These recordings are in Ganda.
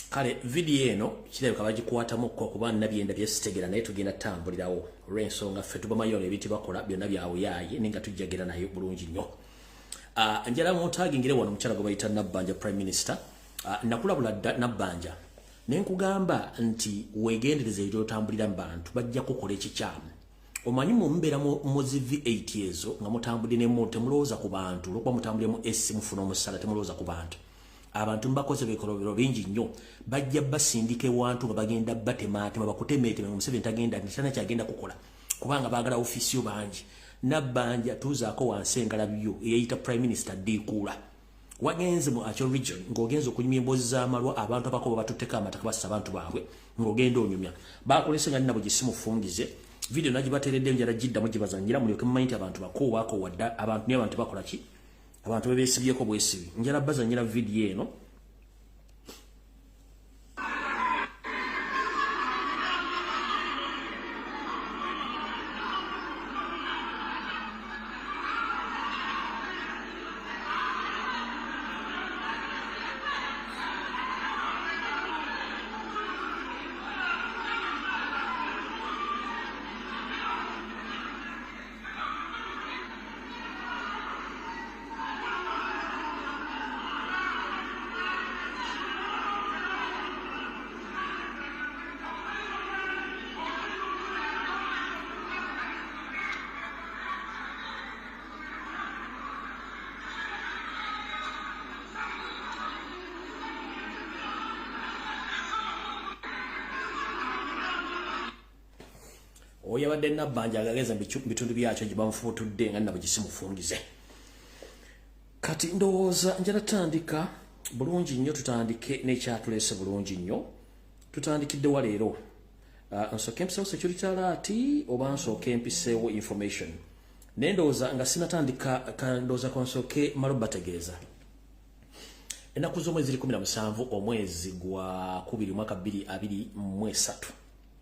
Kale video eno kirabika bagikwatamu kuba nabyenda byesitegera naye tugenda tambulirawo olw'ensonga ffe tuba mayolo ebiti bakola byonna byawuyaye ninga tujjagera nayo bulungi nnyo. Njala muntagingire wano mukyala gwe bayita Nabbanja Prime Minister. Nakulabula Nabbanja ne nkugamba nti weegendereze ebyotambulira mu bantu bajja kukola ekikyamu. Omanyi mu mbeera mu zi V8 ezo nga mutambulire ne mu temulowooza ku bantu olwokuba mutambulire mu S mufuna omusala temulowooza ku bantu. Abantu mbakoze bikolobero bingi nnyo bajja basindike wantu nga bagenda batemaatema bakutemeeteme Museveni tagenda ntana kyagenda kukola kubanga baagala ofisi yo bangi. Nabbanja tuzaako wansi engalabyo eyayita Prime Minister Dikula wagenze mu Acho region ng'ogenza okunyumya emboozi z'amalwa abantu abakoba batutteko amataka bassa abantu baabwe ng'ogenda onyumya baakolese nga nabo gisimufungize video nagibateredde njala giddamu gibazanyira mulyoke mumanyi nti abantu bakoowaako wadda abantu niyo abantu bakola ki abantu bebeesibyeko bwesibi njala bazanyira video eno. Ewadde Nabbanja agageza bitundu byakyo gye bamufutudde nga nabo gisimufungize. Kati ndowooza njala tandika bulungi nnyo tutandike n'ekyatuleese bulungi nnyo. Tutandikidde wa leero. Nsooke mpiseewo security alert oba nsooke mpiseewo information. Naye ndowooza nga sinatandika ndowooza konsooke malo bategeeza. Ennaku z'omwezi 17 omwezi gwa 2 mwaka 2023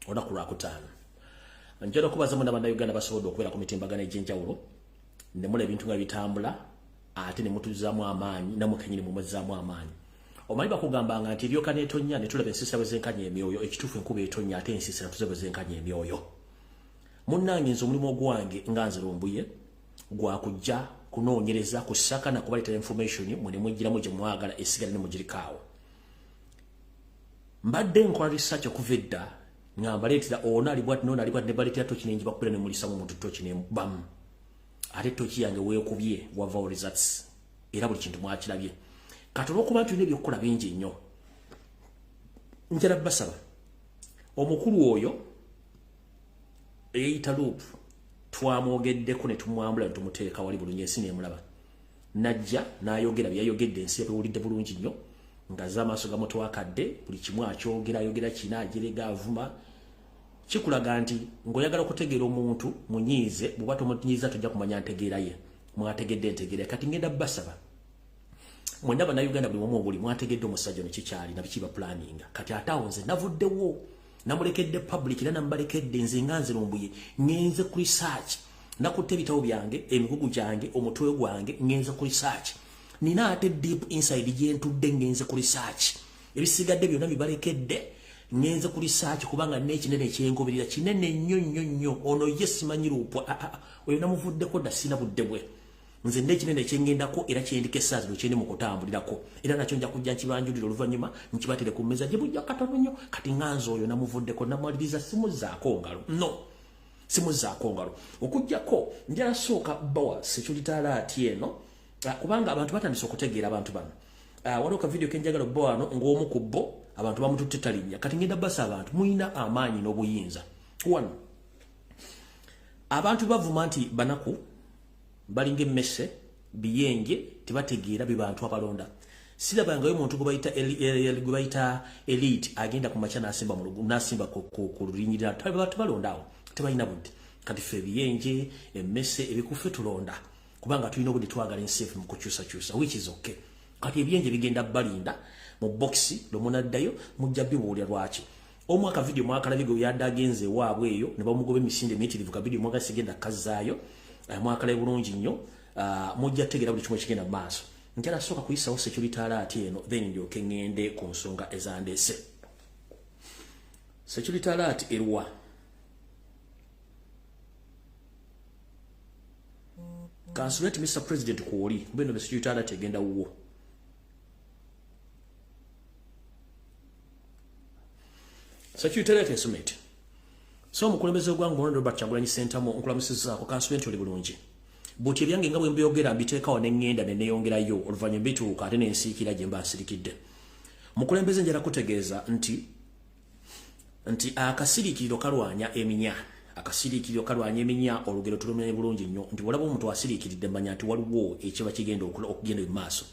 olunaku lwakutaano. Njala okubaza munda banda Uganda basobodde okubeera ku mitimbagano egy'enjawulo ne mula ebintu nga bitambula ate ne mutuzaamu amaanyi namwe kenyini mumuzaamu amaanyi. Omanyi bakugambanga nti eryoka n'etonnya ne tulaba ensiisa bwe zenkanya emyoyo ekituufu enkuba etonnya ate ensiisa natuze bwe zenkanya emyoyo. Munnange nze omulimu ogwange nga nze Lumbuye gwa kujja kunoonyereza kusaka na kubaleetera information mwe ne mwegiramu gye mwagala esigala ne mugirikaawo. Mbadde nkola research okuva edda nga baleetera ona alibwati nona alibwati ne baleetera toki n'enjiba kupira ne mulisamu omuntu toki ne bam. Ate toki yange weekubye wava results era buli kintu mwakirabye. Kati olw'okuba tulina ebyokukola bingi nnyo njala basaba omukulu oyo eyita loop twamwogeddeko ne tumwambula tumuteeka wali bulungi ensi n'emulaba najja n'ayogera byayogedde ensi yabewulidde bulungi nnyo nga z'amaaso gamutwakadde buli kimu akyogera ayogera kina ajerega avuma kikulaga nti ng'oyagala okutegeera omuntu munyiize bw'oba tomunyiiza tojja kumanya ntegeera ye mwategedde ntegeera kati ngenda basaba mwenda bannayuganda buli omu buli mwategedde omusajja ono kikyali na bikiba planning kati ate awo nze navuddewo namulekedde public era namubalekedde nze nga nze Lumbuye ngenze ku research nakutte ebitabo byange emigugu gyange omutwe gwange ngenze ku research nina ate deep inside gye ntudde ngenze ku research ebisigadde byonna bibalekedde ngenze ku research kubanga n'ekinene ekyengoberera kinene nnyo ono yes manyirupwa oyo namuvuddeko dda sina budde bwe nze n'ekinene ekyengendako era kyendika essaazi lwe kyendi mu kutambulirako era nakyo nja kujja nkibanjulira oluvannyuma nkibatere ku mmeeza gye bujja katono nnyo kati nganze oyo namuvuddeko namaliriza simuzaako ngalo no simuzaako ngalo okujjako njala sooka bawa security alert eno kubanga abantu batandise okutegeera abantu bano waliwo ka video kenjagala bbo wano ng'omu ku bo abantu bamututte talinnya kati ngenda basa abantu muyina amaanyi n'obuyinza one abantu bavuma nti banaku balinga emmese biyenje tebategeera bye bantu abalonda sirabangayo omuntu gwe bayita elite agenda ku makya n'asimba ku lulinyirira tebalondaawo tebalina budde kati ffe ebiyenje emmese ebikufe tulonda kubanga tulina obudde twagala enseefu mu kukyusakyusa which is okay kati ebyenje bigenda balinda mu boxi lomunaddayo mujja bibuulya lwaki omwaka video mwakalabye gwe yadde agenze waabwe eyo ne bamugoba emisinde emiyitirivu ka video mwaka sigenda kazzaayo mwakalabe bulungi nnyo mujja tegeera buli kimu ekigenda mu maaso njala sooka kuyisawo security alert eno then ndyoke ngende ku nsonga ezandeese security alert eruwa Consulate Mr. President kuoli mbeno be security alert egenda wuwo security alert esumete so mukulembeze gwangu Honorable Robert Kyagulanyi Center mu nkulamusizaako Consulate oli bulungi buti ebyange nga bwe mbyogera mbiteekawo ne ngenda ne neeyongerayo oluvannyuma bituuka ate nensiikira gye mba nsirikidde mukulembeze njala kutegeeza nti akasiriikiriro kalwanya eminya akasiriikiriro kalwanya eminya olugero tulumye bulungi nnyo nti walaba omuntu asiriikiridde manya nti waliwo ekiba kigenda okugenda mu maaso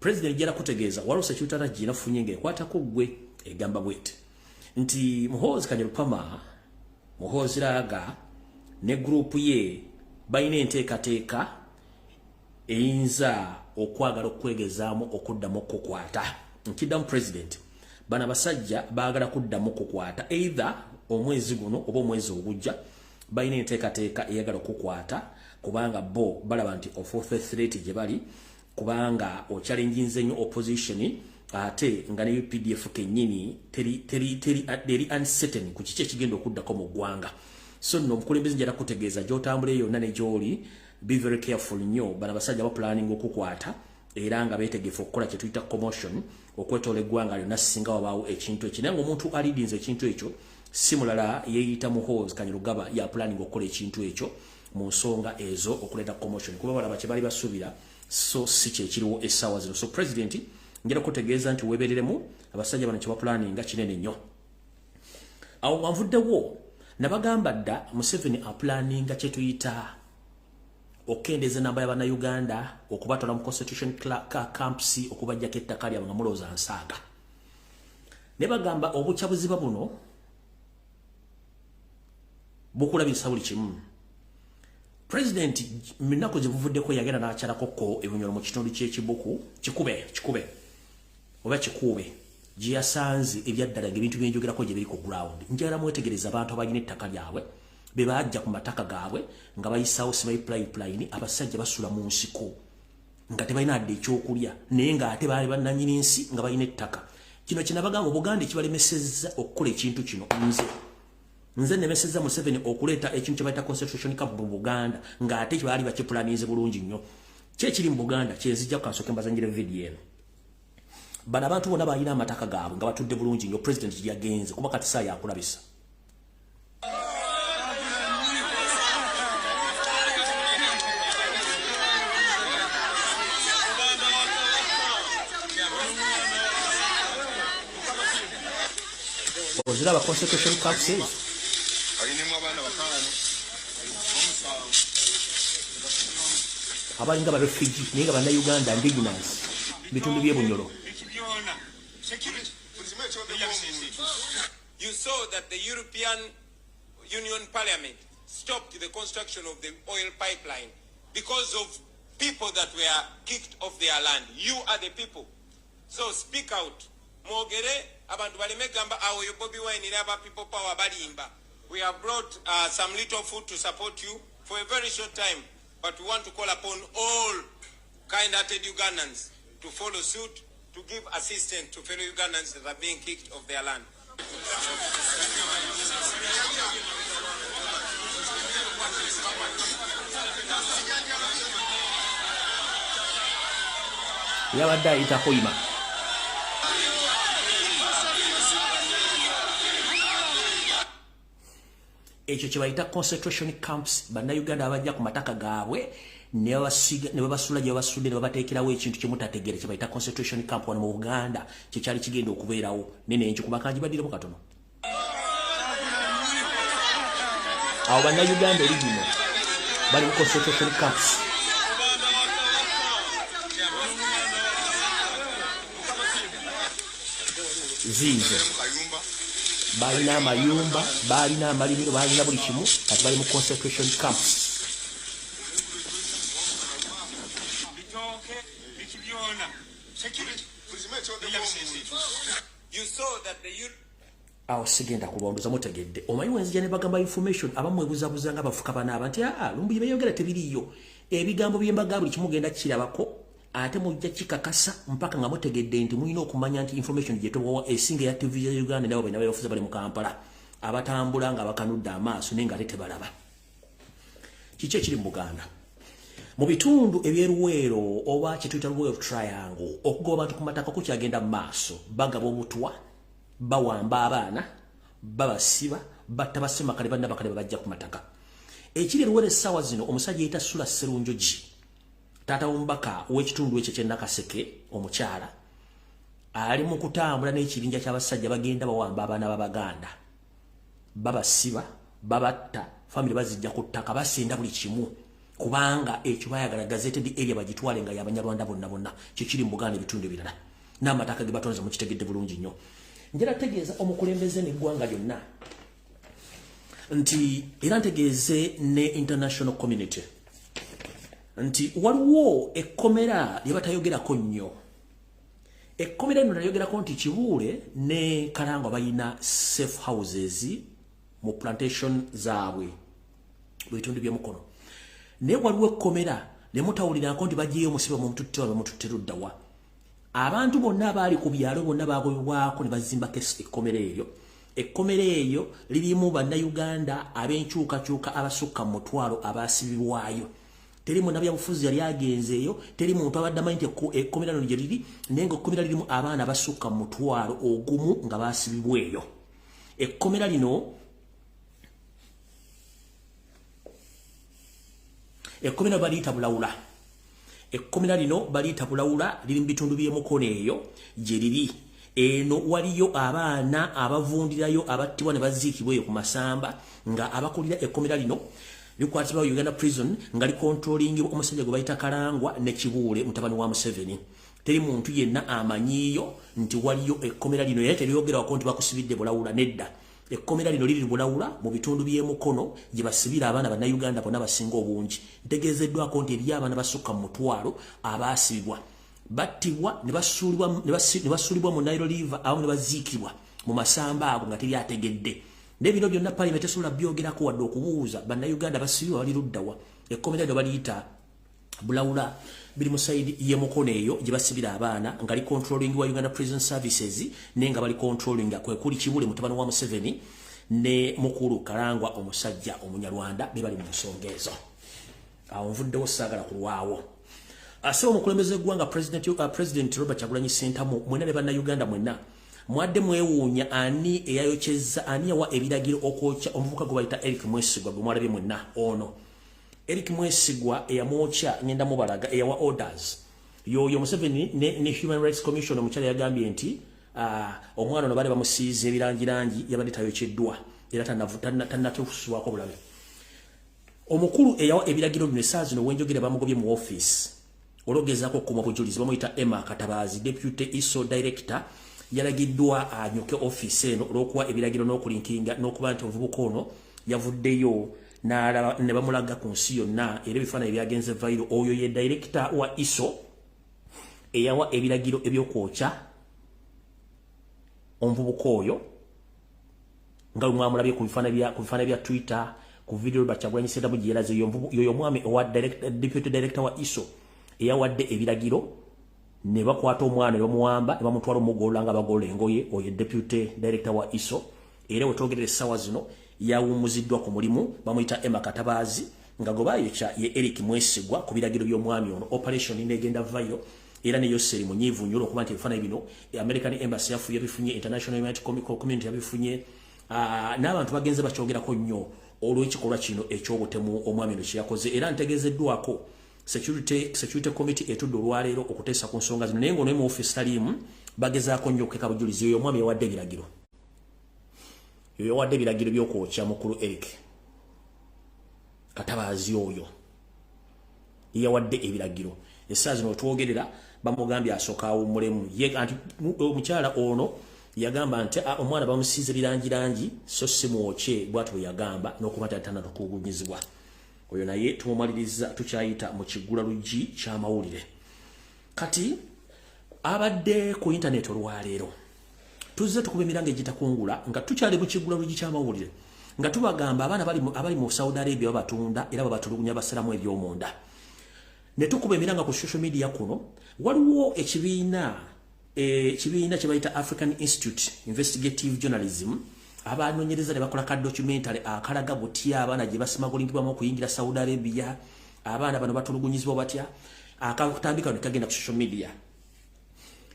President njala kutegeeza waliwo security alert gye nafunye ng'ekwatako ggwe egamba bwete nti Muhoozi Kanyarupama Muhoozi Laaga ne group ye bayina enteekateeka eyinza okwagala okwegezaamu okuddamu okukwata nkiddamu President bana basajja baagala kuddamu okukwata either omwezi guno oba omwezi ogujja bayina enteekateeka eyagala okukwata kubanga bo balaba nti ofuufe threat gye bali kubanga ochallenginze nnyo opposition ate nga ne UPDF kennyini teri uncertain ku kiki ekigenda okuddako mu ggwanga so nno omukulembeze njala kutegeeza gy'otambula yonna ne gy'oli be very careful nnyo bana basajja bapulaning okukwata era nga beetegefu okukola kye tuyita commotion okwetoola eggwanga lyonna singa wabaawo ekintu ekyo naye ng'omuntu alidinze ekintu ekyo si mulala yeeyita Muhoozi Kanyarugaba ya planning okukola ekintu ekyo mu nsonga ezo okuleeta commotion kuba balaba kye bali basuubira so si kyekiriwo essaawa zino so President njala kutegeeza nti weebereremu abasajja bano kye bapulaninga kinene nnyo awo wanvuddewo nabagamba dda Museveni apulaninga kye tuyita okendeza namba y'Abannayuganda okubatwala mu constitution camps okubajjako ettaka lyabwe nga mulowooza nsaaga ne bagamba obukyabuziba buno bukulabisa buli kimu President minako gye buvuddeko yagenda n'akyalakoko ebunyolo mu kitundu ky'ekibuku kikube oba kikuube gye yasanze ebyaddala ng'ebintu byenjogerako gye biri ku ground njala mwetegereza abantu abalina ettaka lyabwe be bajja ku mataka gaabwe nga bayisaawo simayi pipeline abasajja basula mu nsiko nga tebalina adde ekyokulya naye ng'ate baali bannannyini nsi nga balina ettaka kino kinabagamba Buganda ekibalemesezza okukola ekintu kino nze nemesezza Museveni okuleeta ekintu kye bayita constitution camp mu Buganda ng'ate baali bakipulanize bulungi nnyo kyekiri mu Buganda kyenzijja kukansooke mbazanyire video eno bano abantu bonna balina amataka gaabwe nga batudde bulungi nnyo President gye yagenze kuba kati saa yakulabisa oziraba constitution camp says abalinga ba refugee naye nga Bannayuganda indigenous bitundu by'ebunyolo. You saw that the European Union Parliament stopped the construction of the oil pipeline because of people that were kicked off their land. You are the people. So speak out. Mogere abantu baleme gamba awo yo Bobi Wine aba people power balimba. We have brought some little food to support you for a very short time, but we want to call upon all kind-hearted Ugandans to follow suit, to give assistance to fellow Ugandans that are being kicked off their land. Yabadde ayita Koima. Ekyo kye bayita concentration camps bannayuganda abajja ku mataka gaabwe ne babasula gye babasudde ne babateekerawo ekintu kye mutategeera kye bayita concentration camp wano mu Uganda kye kyali kigenda okubeerawo nene enki kuba kangibaddiramu katono. Abo bannayuganda eri gino bali mu concentration camps. Zizo balina amayumba, balina amalimiro, balina buli kimu kati bali mu concentration camps. Awo sigenda kulondoza mutegedde omanyi wenzija ne bagamba information abamu ebuzabuza nga bafuka banaaba nti Lumbuye beyogera tebiriyo ebigambo byembaga buli kimu genda kirabako ate mujja kikakasa mpaka nga mutegedde nti mulina okumanya nti information gye tubawa esinga ya TV ya Uganda nabo bena bafuza bali mu Kampala abatambula nga bakanudde amaaso nenga ate tebalaba kiki ekiri mu Buganda mu bitundu ebyeruweero oba kituyita Luweero triangle okugoba abantu ku mataka kukyagenda mu maaso bagaba obutwa bawamba abaana babasiba batabasema kale banna bakale bajja ku mataka ekiri Luweero essaawa zino omusajja yita Sula Sserunjogi tata umbaka w'ekitundu ekyo kye Nakaseke omukyala ali mu kutambula n'ekibinja ky'abasajja bagenda bawamba abaana b'Abaganda babasiba babatta family bazijja ku ttaka basenda buli kimu kubanga ekyo bayagala gazetted area bagitwale nga y'Abanyarwanda bonna bonna kikiri mu Buganda ebitundu ebirala n'amataka ge batonza mu kitegedde bulungi nnyo njera tegeeza omukulembeze n'eggwanga lyonna nti era ntegeeze ne international community nti waliwo ekkomera lye batayogerako nnyo ekkomera lino nayogerako nti Kibuule ne Kalangwa balina safe houses mu plantation zaabwe mu bitundu by'emukono naye waliwo ekkomera lye mutawulirako nti bagiyeyo musiba mu mututte bamututte luddawa abantu bonna abaali ku byalo bonna bagobebwako ne bazimbako ekkomera eyo lirimu bannayuganda ab'enkyukakyuka abasukka mu mutwalo abasibibwayo teri munabya bufuzi yali agenzeeyo teri muntu abadde amanyi nti ekkomera lino gye liri naye nga ekkomera lirimu abaana basukka mu mutwalo ogumu nga basibibweyo ekkomera lino baliyita Bulawula ekkomera lino baliyita Bulawula liri mu bitundu by'emukono eyo gye liri eno waliyo abaana abavundirayo abattibwa ne baziikibwa eyo ku masamba nga abakulira ekkomera lino likwatibwa Uganda prison nga likontrolling omusajja gwe bayita Kalangwa ne Kibuule mutabani wa Museveni teri muntu yenna amanyiyo nti waliyo ekkomera lino yali teryogerwako nti bakusibidde Bulawula nedda ekkomera lino liri Bulawula mu bitundu by'emukono gye basibira abaana bannayuganda bonna basinga obungi ntegeezeddwako nti eri abaana basukka mu mutwalo abaasibibwa battibwa ne basuulibwa mu Nile River abamu ne baziikibwa mu masamba ago nga teri ategedde nebino byonna parliament esobola byogerako wadde okubuuza bannayuganda basibibwa bali luddawa ekkomera lino baliyita Bulawula biri mu saidi y'emukono eyo gye basibira abaana nga li controlling wa Uganda Prison Services nenga bali controlling kwe kuli Kibuule mutabani wa Museveni ne mukulu Kalangwa omusajja Omunyarwanda be bali mu nsonga ezo awo nvuddewo saagala kulwawo ase omukulembeze gwanga President Robert Kyagulanyi Ssentamu mwena ne bannayuganda mwena mwadde mwewuunya ani eyayokyezza ani yawa ebiragiro okwokya omuvuka gwe bayita Eric Mwesigwa gwe mwalabye mwenna ono Eric Mwesigwa eyamwokya ngenda mubalaga eyawa orders yoyo Museveni ne Human Rights Commission omukyala yagambye nti omwana ono bali bamusiize ebirangirangi yabadde tayokyeddwa era tannatuusibwako bulabe omukulu eyawa ebiragiro bino essaawa zino wenjogera bamugobye mu office olwogezaako okukuma bujulizi bamuyita Emma Katabazi Deputy ISO Director yalagiddwa anyuke office eno olw'okuwa ebiragiro n'okulinkinga n'okuba nti omuvubuka ono yavuddeyo ne bamulaga ku nsi yonna era ebifaananyi byagenze vairo oyo ye director wa ISO eyawa ebiragiro ebyokwokya omuvubuka oyo nga mwamulabye ku bifaananyi bya Twitter ku video Kyagulanyi Ssentamu gye yalaze yoyo mwami owa Deputy Director wa ISO eyawadde ebiragiro ne bakwata omwana ne bamuwamba ne bamutwala omugolola nga bagola engoye oyo deputy director wa ISO era wetwogerera essaawa zino yawumuziddwa ku mulimu bamuyita Emma Katabazi nga gobayocha ye Eric Mwesigwa ku biragiro by'omwami ono operation negenda viral era ne Yoseri munyivu nnyo okuba nti ebifana bino American Embassy yafuye bifunye International Humanitarian Community yabifunye n'abantu bagenze bakyogerako nnyo olw'ekikolwa kino eky'obutemu omwami ono kye yakoze era ntegeezeddwako security committee etudde olwaleero okuteesa ku nsonga zino naye ng'ono mu office taliimu bagezaako nnyo okukeka bujulizi oyo omwami yawadde ebiragiro yawadde ebiragiro by'okwokya mukulu Eric Katabazi oyo yawadde ebiragiro essaawa zino twogerera bamugambye asooka awummulemu ye anti omukyala ono yagamba nti omwana bamusiize birangirangi so si mwokye bw'ati bwe yagamba n'okuba tatana tukugunyizibwa oyo naye tumumaliriza tukyayita mu kiggula luggi ky'amawulire kati abadde ku internet olwaleero tuzze tukuba emiranga egitakungula nga tukyali mu kiggula luggi ky'amawulire nga tubagamba abaana abali mu Saudi Arabia babatunda era babatulugunya basalamu eby'omunda ne tukuba emiranga ku social media kuno waliwo ekibiina kye bayita African Institute Investigative Journalism abanoonyereza ne bakola ka documentary akalaga butya abaana gye basimagulingibwamu okuyingira Saudi Arabia abaana bano batulugunyizibwa batya akatambika ne kagenda ku social media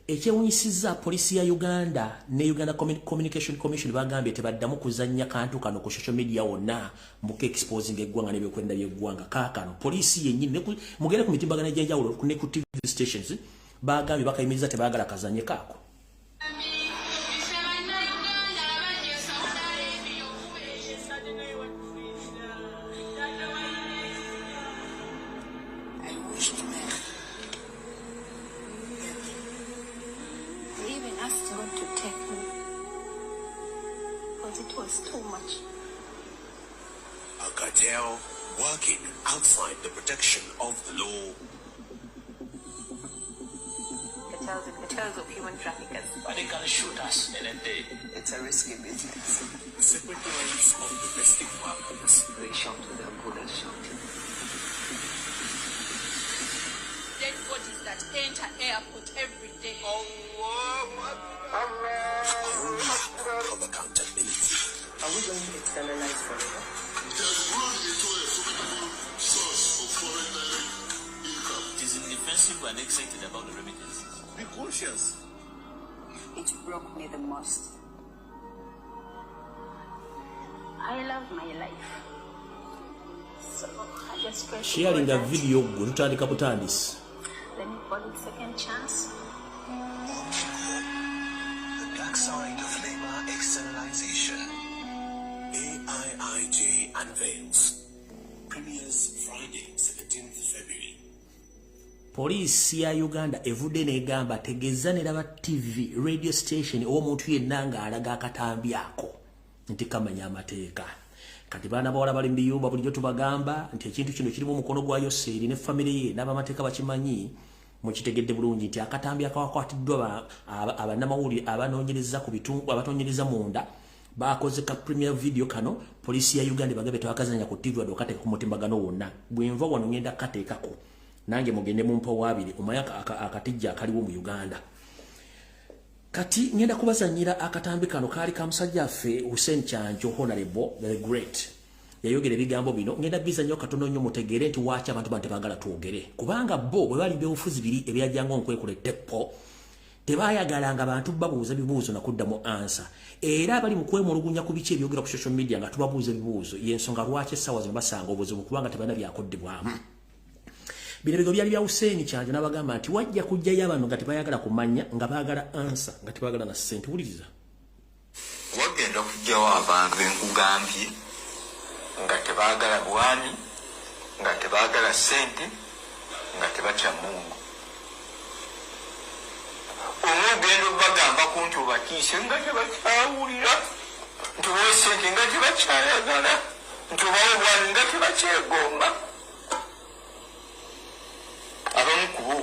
ekyewunyisizza polisi ya Uganda ne Uganda Communication Commission bagambye tebaddamu kuzannya kantu kano ku social media wonna mbuke exposing eggwanga n'ebyokwenda by'eggwanga kaakano polisi yennyini mugere ku mitimbagano egy'enjawulo ne ku TV stations bagambye bakayimiriza tebaagala kazanye kaako working outside the protection of the law. Cartels of human traffickers. But they can shoot us in a day. It's a risky business. Secretaries of domestic violence. They shot to them, they shot. Dead bodies that enter airport every day. Of accountability. Are we going to externalize forever? It is indefensible and excited about the remittances. Be cautious. It broke me the most. I love my life. So I just pray sharing the video gutandika butandisi. Let me call it second chance. The black side of labor externalization. AIIJ unveils. Premieres Friday, 17th February. Polisi ya Uganda evudde negamba tegeza ne laba TV radio station omuntu yenna nga alaga akatambi ako nti kamanya amateeka kati baana bawala bali mbiyumba bulijjo tubagamba nti ekintu kino kirimu omukono gwa Yoseri ne family ye n'abamateeka bakimanyi mukitegedde bulungi nti akatambi akakwatiddwa abannamawulire abanoonyereza ku bitundu abatoonyereza munda bakoze ka premier video kano polisi ya Uganda bagabe tewakazanya ku TV wadde okateeka ku mutimbagano wonna bwenva wano ngenda kateekako nange mugende mumpa wabiri omayaka akatijja akaliwo mu Uganda kati ngenda kubazanyira akatambi kano kali ka musajja affe Hussein Kyanjo Honorable the Great yayogera ebigambo bino ngenda bizanyo katono nnyo mutegere nti waacha abantu bante bagala tuogere kubanga bo bwe bali byobufuzi biri ebyajjango nkwekule teppo tebayagalanga abantu babuuza bibuuzo na kuddamu ansa era bali mu kwemulugunya ku bice ebyogera ku social media nga tubabuuza bibuuzo yensonga lwaki essaawa zino basanga obuzibu kubanga tebana byakoddebwamu Birego byali bya Hussein Kyanjo nabagamba nti wajja kujjayo abantu nga tebayagala kumanya nga baagala ansa nga tebagala na ssente wuliriza wagenda kujjawo abantu enkugambye nga tebaagala bwami nga tebaagala ssente nga tebatya Mungu omugenda bagamba ku nti obakiise nga tebakyawulira nti owa ssente nga tebakyayagala nti obawo bwami nga tebakyegomba abamu kubo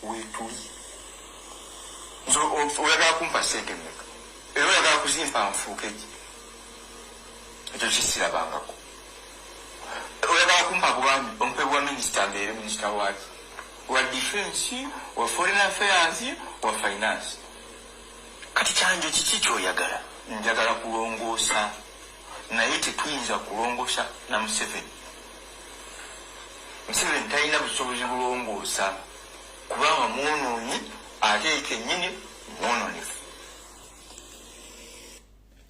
weetuli oyagala kumpa ssente mmeka era oyagala kuzimpa nfuuke ki ekyo kisirabangako oyagala kumpa bwami ompe bwa minisita mbeere minisita waaki wa defense, wa foreign affairs, wa finance. Kati kyanjo kiki kyoyagala? Njagala kulongoosa naye tetuyinza kulongoosa na Museveni. Museveni talina busobozi bulongoosa kubanga mwonoonyi ate kennyini mwononefu.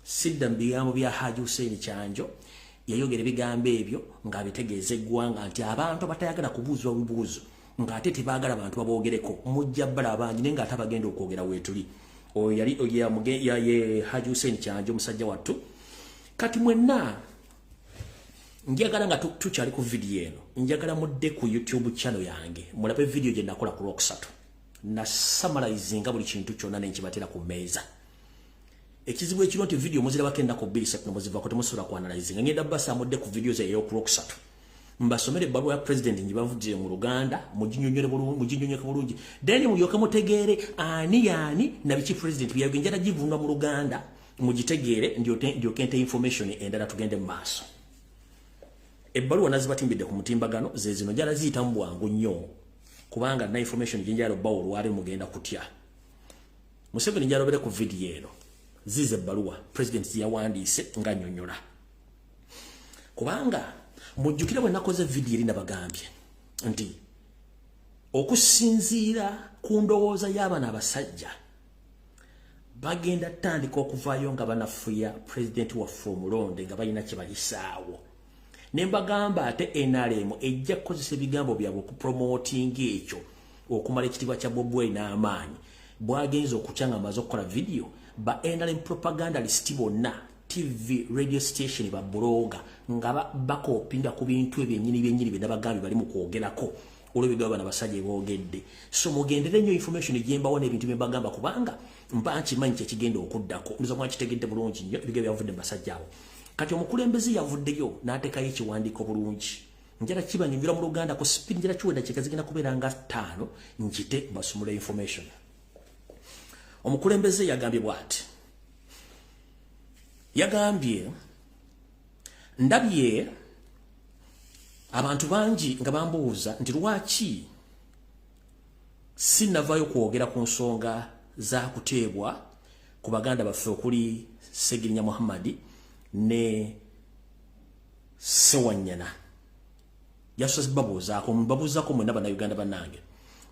Sidda mu bigambo bya Haji Hussein Kyanjo yayogera ebigambo ebyo ng'abitegeeza eggwanga nti abantu abatayagala kubuuzibwa bibuuzo ng'ate tebaagala abantu baboogereko mujja bbala abangi naye ng'ate abagenda okwogera weetuli. Oyo yali Haji Hussein Kyanjo musajja wattu. Kati mwenna njagala nga tukyali ku video eno njagala mudde ku YouTube channel yange mulabe video gye nakola ku Lwokusatu na summarizinga buli kintu kyonna n'enkibatera ku mmeeza. Ekizibu ekiro nti video muzira bakenda ku 2 muziva ko temusula ku analyzing ngenda basa mudde ku videos eyo ku Lwokusatu mbasomere ebbaluwa ya president njibavudde mu Uganda mujinyonyere bulungi then muyoke mutegeere ani yani na biki president byagenjera givunwa mu Uganda mugitegeere ndio kente information endala tugende mu maaso. Ebbaluwa nazibatimbidde ku mutimbagano zezino njala ziyita mu bwangu nnyo kubanga na information jinjalo bawo lwali mugenda kutya. Museveni njalobere ku video eno zize ebbaluwa president yawandiise nga nnyonnyola kubanga mujjukira bwe nakoze video eri nabagambye nti okusinziira ku ndowooza y'abaana abasajja bagenda tandika okuvaayo nga banafuya president waffe omulonde nga balina kye bayisaawo. Ne mbagamba ate NRM ejja kukozesa ebigambo byabwe okupromoting ekyo okumala ekitiibwa kya Bobi n'amaanyi bwagenza okukyanga amaze okukola video ba NRM propagandalist bonna TV radio station ba bloga nga bakopinda ku bintu ebyennyini bye nabagambye bali mu kwogerako olw'ebigamba n'abasajja boogedde. So mugendere nnyo information egyembawo n'ebintu bye mbagamba kubanga mba nkimanyi kyekigenda okuddako nza mwakitegedde bulungi nnyo ebigambo byavudde mu basajja abo. Kati omukulembeze yavuddeyo n'ateekayo ekiwandiiko bulungi njala kibanyi njula mu Luganda ku speed njala kiwenda kyekazigenda kubeera nga 5 nkite mbasumula information. Omukulembeze yagambye bw'ati yagambye ndabye abantu bangi nga bambuuza nti lwaki sinavayo kwogera ku nsonga za kuteebwa ku baganda baffe okuli Segirinya Muhammad ne Sewanyana babuuzaako mwena bannayuganda bannange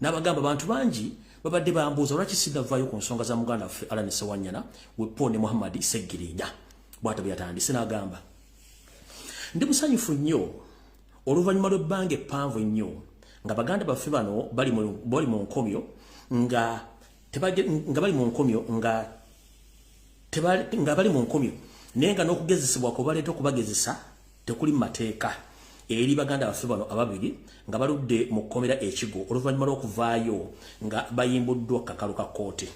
n'abagamba abantu bangi babadde bambuuza lwaki sinavayo ku nsonga za muganda waffe Alani Sewanyana Wepone Muhammad Segirinya bw'ata byatandise n'agamba ndi musanyufu nnyo oluvannyuma lw'ebbanga eppanvu ennyo nga baganda baffe bano bali mu nkomyo nga bali mu nkomyo naye nga n'okugezesebwa kwe baleeta okubagezesa tekuli mu mateeka eri baganda baffe bano ababiri nga baludde mu kkomera ekigo oluvannyuma lw'okuvaayo nga bayimbuddwa kakalu ka kkooti.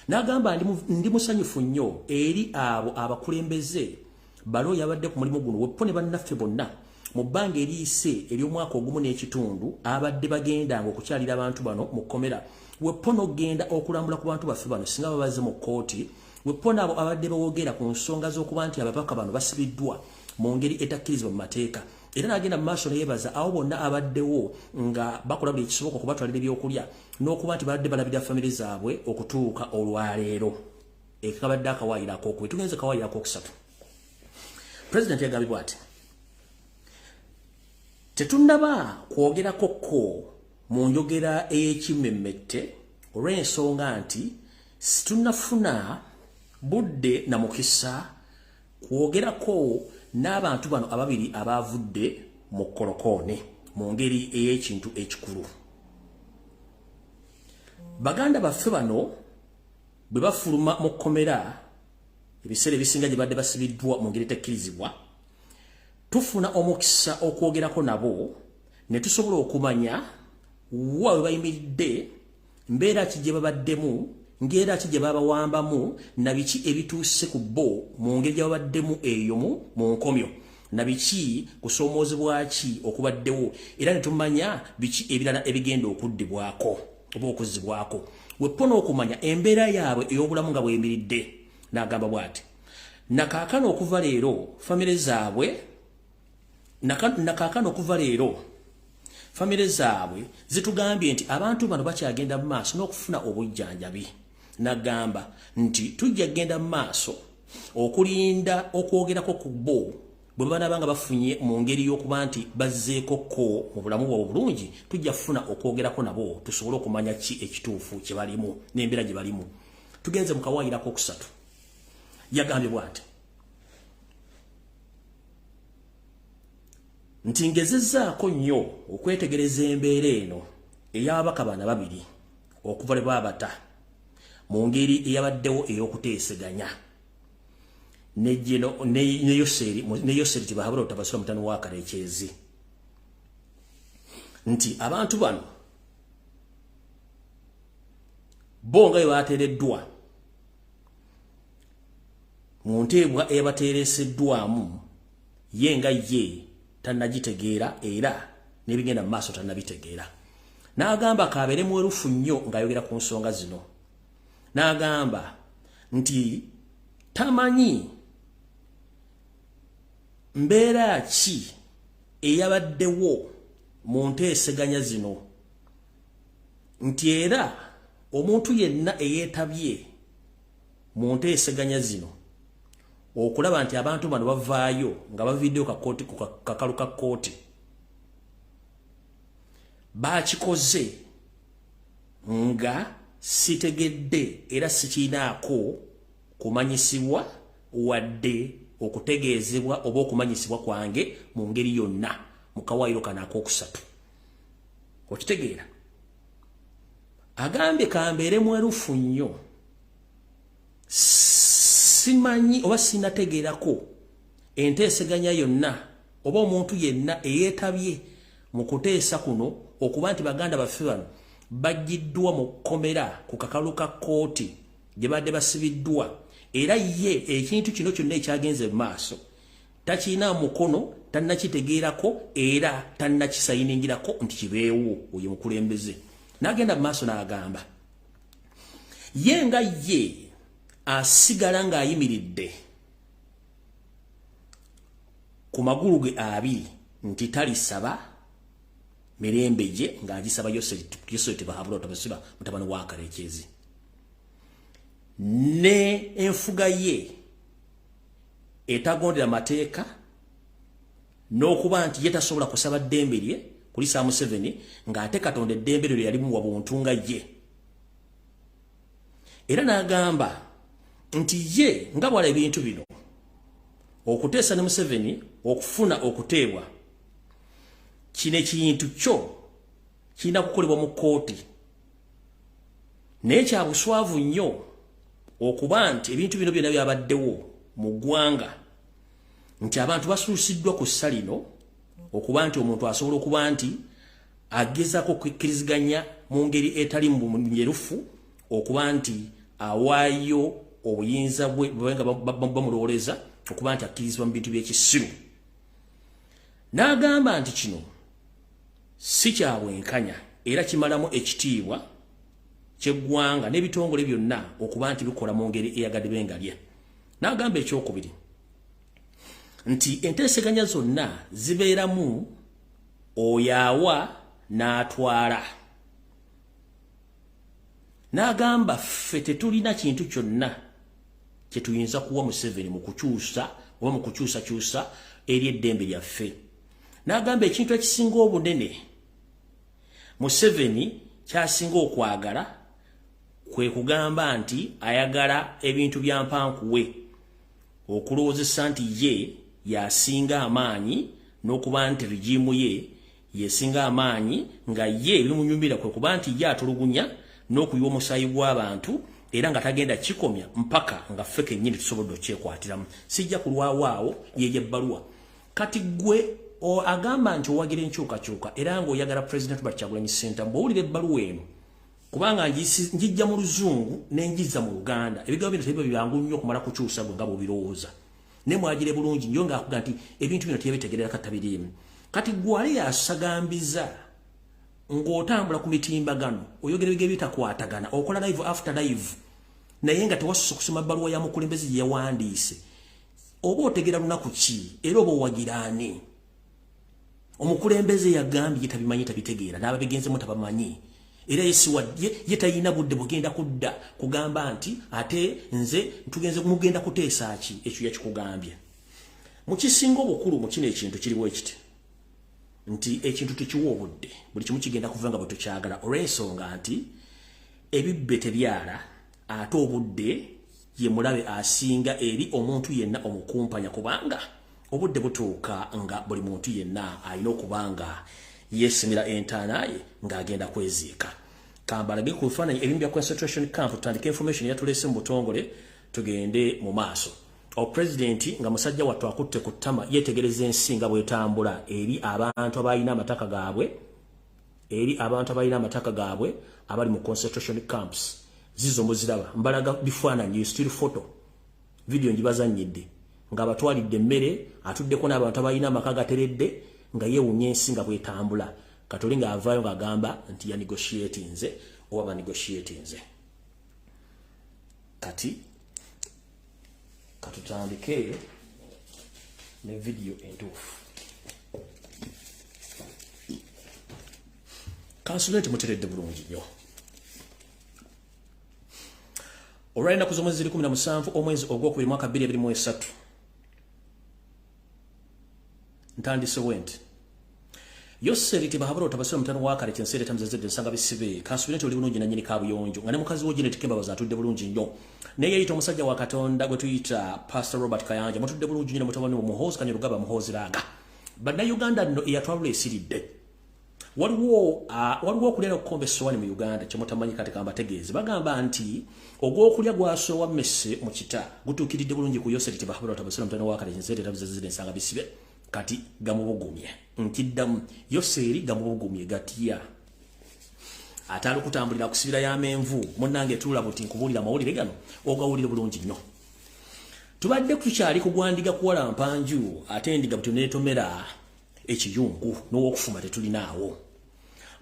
N'agamba ndi musanyufu nnyo eri abo abakulembeze balo yabadde ku mulimu guno Wepone bannaffe bonna mu bbanga eriyise ery'omwaka ogumu n'ekitundu abadde bagendanga okukyalira abantu bano mu kkomera. Wepone ogenda okulambula ku bantu baffe bano singa babaze mu kkooti. Wepone abo abadde bawoogera ku nsonga z'okuba nti ababaka bano basibiddwa mu ngeri etakkirizibwa mu mateeka. Era n'agenda mu maaso neyebaza abo bonna abaddewo nga bakola buli ekisoboka okubatwalira ebyokulya n'okuba nti badde balabira famire zaabwe okutuuka olwaleero ekabadde akawaayiro ak'okubiri tugenze kawaayiro ak'okusatu. President yagambye bw'ati tetunnaba kwogerakokko mu njogera ey'ekimmemmette olw'ensonga nti situnnafuna budde na mukisa kwogerako n'abantu bano ababiri abavudde mu kolokoone mu ngeri ey'ekintu ekikulu. Baganda baffe bano bwe bafuluma mu kkomera ebiseera ebisinga gye badde basibiddwa mu ngeri etakkirizibwa tufuna omukisa okwogerako nabo ne tusobola okumanya wa we bayimiridde mbeera ki gye babaddemu ngera ki gye babawambamu na biki ebituuse ku bo mu ngeri gye babaddemu eyo mu nkomyo na biki kusomoozebwa ki okubaddewo era ne tumanya biki ebirala ebigenda okuddibwako oba okuzzibwako. Wepone okumanya embeera yaabwe ey'obulamu nga bweyimiridde n'agamba bw'ati nakaakano okuva leero famire famire zaabwe zitugambye nti abantu bano bakyagenda mu maaso n'okufuna obujjanjabi. Nagamba nti tujja genda mu maaso okulinda okwogerako ku bo bwe banabanga bafunye mu ngeri y'okuba nti bazzeeko ko mu bulamu bwabwe bulungi, tujja kufuna okwogerako nabo tusobole okumanya ki ekituufu kye balimu n'embeera gye balimu. Tugenze mu kawaayirako okusatu. Yagambye bw'ati nti ngezezzaako nnyo okwetegereza embeera eno ey'ababaka bana babiri okuva lwe baabata mu ngeri eyabaddewo ey'okuteeseganya ne Yoseri tibahabula otabasula mutano wa Kalekyezi, nti abantu bano bo nga bwe bateereddwa mu nteebwa eyabateereseddwamu ye nga ye tannagitegeera era n'ebigenda mu maaso tannabitegeera. N'agamba kabeere mwerufu nnyo ng'ayogera ku nsonga zino. N'agamba nti tamanyi mbeera ki eyabaddewo mu nteeseganya zino, nti era omuntu yenna eyeetabye mu nteeseganya zino okulaba nti abantu bano bavaayo nga baviddeo kakooti ku kakalu ka kooti baakikoze nga sitegedde era sikiinaako kumanyisibwa wadde okutegeezebwa oba okumanyisibwa kwange mu ngeri yonna mu kawaayiro kano akookusatu. Okitegeera? Agambye kambeere mwerufu nnyo simanyi oba sinategeerako enteeseganya yonna oba omuntu yenna eyeetabye mu kuteesa kuno okuba nti baganda baffe bano bajjiddwa mu kkomera ku kakalu ka kooti gye badde basibiddwa, era ye ekintu kino kyonna ekyagenze mu maaso takiina mukono, tannakitegeerako era tannakisayiningirako nti kibeewo oyo mukulembeze. N'agenda mu maaso n'agamba ye nga ye asigala ng'ayimiridde ku magulu ge abiri nti talisaba mirembe gye ng'agisaba Yoseri tebahabula otabasula mutabani wa Kalekyezi, ne enfuga ye etagondera mateeka n'okuba nti ye tasobola kusaba ddembe lye kuli Psalm 7 ng'ate Katonda eddembe lye yalimu wa buntu nga ye. Era n'agamba nti ye nga bwala ebintu bino okuteesa ne Museveni okufuna okuteebwa kino ekintu kyo kirina kukolebwa mu kooti, naye kya buswavu nnyo okuba nti ebintu bino byonna byabaddewo mu ggwanga nti abantu basuusiddwa ku ssa lino okuba nti omuntu asobola okuba nti agezaako okukkiriziganya mu ngeri etali munyerufu okuba nti awaayo obuyinza bwe nga bamulowooleza okuba nti akkirizibwa mu bintu by'ekisiru. N'agamba nti kino si kya bwenkanya era kimalamu ekitiibwa ky'eggwanga n'ebitongole byonna okuba nti bikola mu ngeri eyagadde bengalye. N'agamba ekyokubiri nti enteeseganya zonna zibeeramu oyo awa n'atwala. N'agamba ffe tetulina kintu kyonna kye tuyinza kuwa Museveni mu kukyusa oba mu kukyusakyusa eri eddembe lyaffe. N'agamba ekintu ekisinga obunene Museveni kyasinga okwagala kwe kugamba nti ayagala ebintu bya mpankuwe, okulowoozesa nti ye yasinga amaanyi n'okuba nti regimu ye yesinga amaanyi nga ye ebimunyumira kwe kuba nti ye atulugunya n'okuyiwa omusaayi gw'abantu era nga tagenda kikomya mpaka nga ffe kennyini tusobodde okyekwatiramu. Sijja kulwawaawo yeyo ebbaluwa. Kati gwe agamba nti owagira enkyukakyuka era ng'oyagala President Kyagulanyi Ssentamu bw'owulira ebbaluwa eno kubanga njijja mu Luzungu n'enjizza mu Luganda ebigambo bino tebiba byangu nnyo okumala kukyusa gwe nga bw'obirowooza ne mwagire bulungi nnyo ng'akuga nti ebintu bino tebitegerera katabiriimu. Kati gwe ali yasagambiza ng'otambula ku mitimbagano oyogera ebigere bitakwatagana okola live after live naye nga tewasusa kusoma bbaluwa ya mukulembeze gye yawandiise, oba otegera lunaku ki era oba owagira ani? omukulembeze yagambye tabimanyi tabitegeera n'ababigenze mutabamanyi era Ewadde yetayina budde bugenda kudda kugamba nti ate nze tugenze mugenda kuteesa ki ekyo yakikugambye mu kisingo obukulu mu kino ekintu kiriwo ekiti nti ekintu tukiwa obudde buli kimu kigenda kuvanga bwe tukyagala olw'ensonga nti ebibbe tebyala ate obudde ye mulabe asinga eri omuntu yenna omukumpanya kubanga obudde butuuka nga buli muntu yenna alina okubanga yesimira entaanaye ng'agenda kweziika kambalage ku bifaananyi ebimu bya concentration camp tutandika information yatulese mu butongole tugende mu maaso Presidenti nga musajja wattu akutte ku ttama yetegereza ensi nga bwetambula eri abantu abalina amataka gaabwe abali mu concentration camps zizo muziraba mbalaga bifaananyi still photo video njibazannyidde nga batwalidde emmere atuddeko n'abantu abalina amaka gateredde nga yeewunya ensi nga bwetambula Katoli nga avaayo ng'agamba nti ya negotiatinze oba ba negotiatinze kati katutandike ne video entuufu kansulenti muteredde bulungi nnyo olwalinaku z'omwezi 17 omwezi ogwokubiri mwaka 2023 ntandise wenti Yoseri tibahabura otabasira mutano wakale kyensere tamzezedde nsanga bisibe kansulenti oli bulungi nanyini kabuyonjo nga ne mukazi wo Janet Kemba bazatudde bulungi nnyo naye yayita omusajja wa Katonda gwe tuyita Pastor Robert Kayanja mutudde bulungi nnyo mutabani wo Muhoozi Kanyarugaba Muhoozi Langa bannayuganda nno eyatwalula esiridde waliwo okulya okukomba essowaani mu Uganda kyemutamanyi kati kambategeeze bagamba nti ogw'okulya gwasowa mmese mu kita gutuukiridde bulungi ku Yoseri tibahabura otabasira mutano wakale kyensere tamzezedde nsanga bisibe kati gamubugumye nkiddamu Yoseri gamubugumye gatiya atali kutambulira kusibira y'amenvu munnange tuula buti nkubulira mawulire gano ogawulire bulungi nnyo tubadde kukyali kugwandiga kuwala mpanju ate endiga buti neetomera ekiyungu n'owokufuma tetulinaawo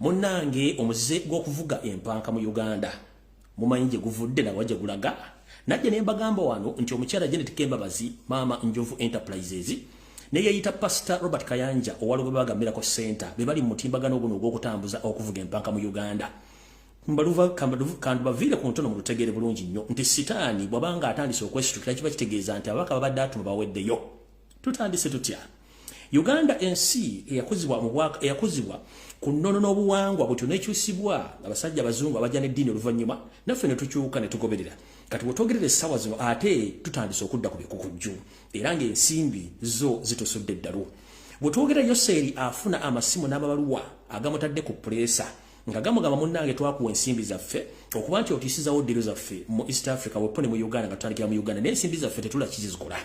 munnange omuzize gw'okuvuga empanka mu Uganda mumanyi gye guvudde nawa gye gulaga najje ne mbagamba wano nti omukyala Janet Kembabazi maama Njovu Enterprises ne yayita Pastor Robert Kayanja owaliwo bagambirako center bebali mu mutimbagano guno ogw'okutambuza okuvuga empanka mu Uganda mbaluva kandubavire ku ntono mu lutegere bulungi nnyo nti sitaani bwabanga atandise okwesitukira kiba kitegeeza nti ababaka babadde atuma baweddeyo tutandise tutya Uganda ensi eyakuzibwa ku nnono n'obuwangwa bwe tunekyusibwa abasajja abazungu abajja n'eddiini oluvannyuma naffe ne tukyuka ne tugoberera kati bwetwogerera essaawa zino ate tutandise okudda ku bikukujju era ng'ensimbi zo zitusudde eddalu bwetwogera Yoseri afuna amasimu n'amabaluwa agamutadde ku puleesa nga gamugamba munnange twakuwa ensimbi zaffe okuba nti otiisizawo ddiiro zaffe mu East Africa wepo ne mu Uganda nga tutandikira mu Uganda n'ensimbi zaffe tetula kizizikola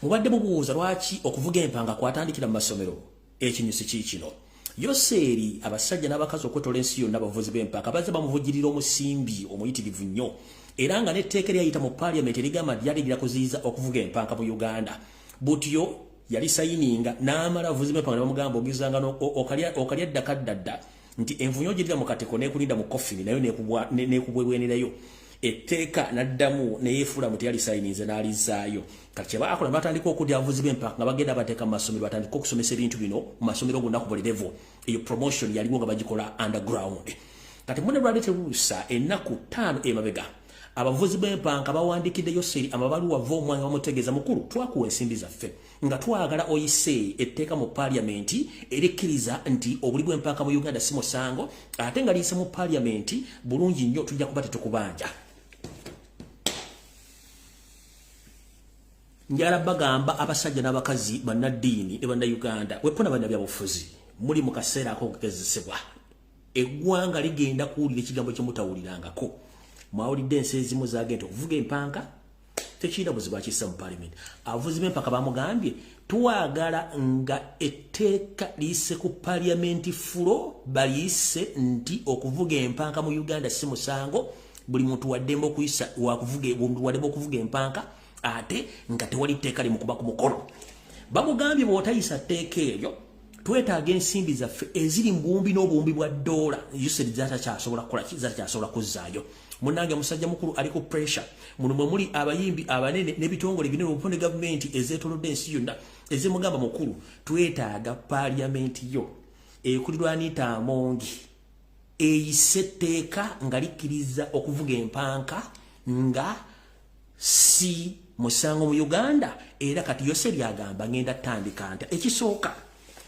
mubadde mubuuza lwaki okuvuga empanga kwatandikira mu masomero ekinyusi kiikino Yoseri abasajja n'abakazi okwetola ensi yonna abavuzi b'empaka bazze bamuvugirira omusimbi omuyitirivu nnyo era nga n'etteeka eryayita mu parliament erigamba lyali lirakuziyiza okuvuga empanka mu Uganda butyo yali sayininga n'amala abavuzi b'empaka ne bamugamba ogizanga okalya ddakaddadda nti envunyo ogirira mu kateko n'ekulinda mu kofini nayo n'ekubwebwenerayo etteeka n'addamu neyeefuula mu teyali sayininze n'alizaayo kati kye baakola batandika okudya abavuzi b'empaka nga bagenda bateeka mu masomero batandika okusomesa ebintu bino mu masomero gonna ku buli level eyo promotion yaliwo nga bagikola underground kati mune lwaleete luusa ennaku 5 emabega abavuzi b'empanka bawandikidde Yoseri amabaluwa ava omwanya bamutegeeza mukulu twakuwa ensimbi zaffe nga twagala oyise etteeka mu parliamenti erikkiriza nti obuli bw'empanka mu Uganda si musango ate nga liyise mu parliamenti bulungi nnyo tujja kuba tetukubanja njala bagamba abasajja n'abakazi bannaddiini ne bannayuganda wepona bannabyabufuzi muli mu kaseera ak'okugezesebwa eggwanga ligenda kuwulira ekigambo kye mutawulirangako mwawulidde ensi ezimu zagenda okuvuga empanka tekirina buzibu akissa mu parliament abavuzi b'empaka bamugambye twagala nga etteeka liyise ku parliament fulo baliyise nti okuvuga empanka mu Uganda si musango buli muntu waddemba okuyisa waddemba okuvuga empanka ate nga tewali tteeka limukuba ku mukono bamugambye bw'otayisa tteeka eryo twetaaga ensimbi zaffe eziri mu buwumbi n'obuwumbi bwa $. Yoseri zatakyasobola kukola ki zatakyasobola kuzzaayo munange musajja mukulu aliko pressure muno muli abayimbi abanene nebitongole binene obuponde government ezetolodde ensi yonna ezemugamba mukulu twetaaga parliament yo ekulirwa Anita Amongi eyiseteeka nga likkiriza okuvuga empanka nga si musango mu Uganda era kati Yoseri agamba ngenda tandika nti ekisooka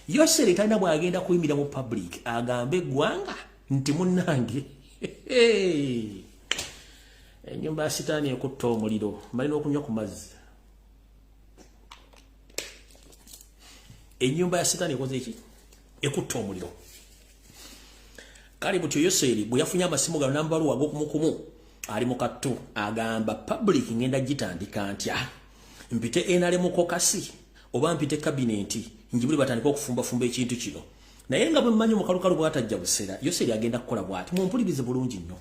Yoseri talina bwagenda kuyimira mu public agambe eggwanga nti munnange enyumba ya sitaani ekutta omuliro malina okunywa ku mazzi enyumba ya sitaani ekoze eki ekutta omuliro kale butyo Yoseri bwe yafunye amasimu gano nambaluwa ag'okumukumu ali mu kattu agamba public ngenda gitandika ntya mpite enale kokasi oba mpite kabineti njibuli batandika okufumba ekintu kino naye nga bwe mmanyi mukalukalu bwatajja busera Yoseri agenda kukola bwati mumpulirize bulungi nnyo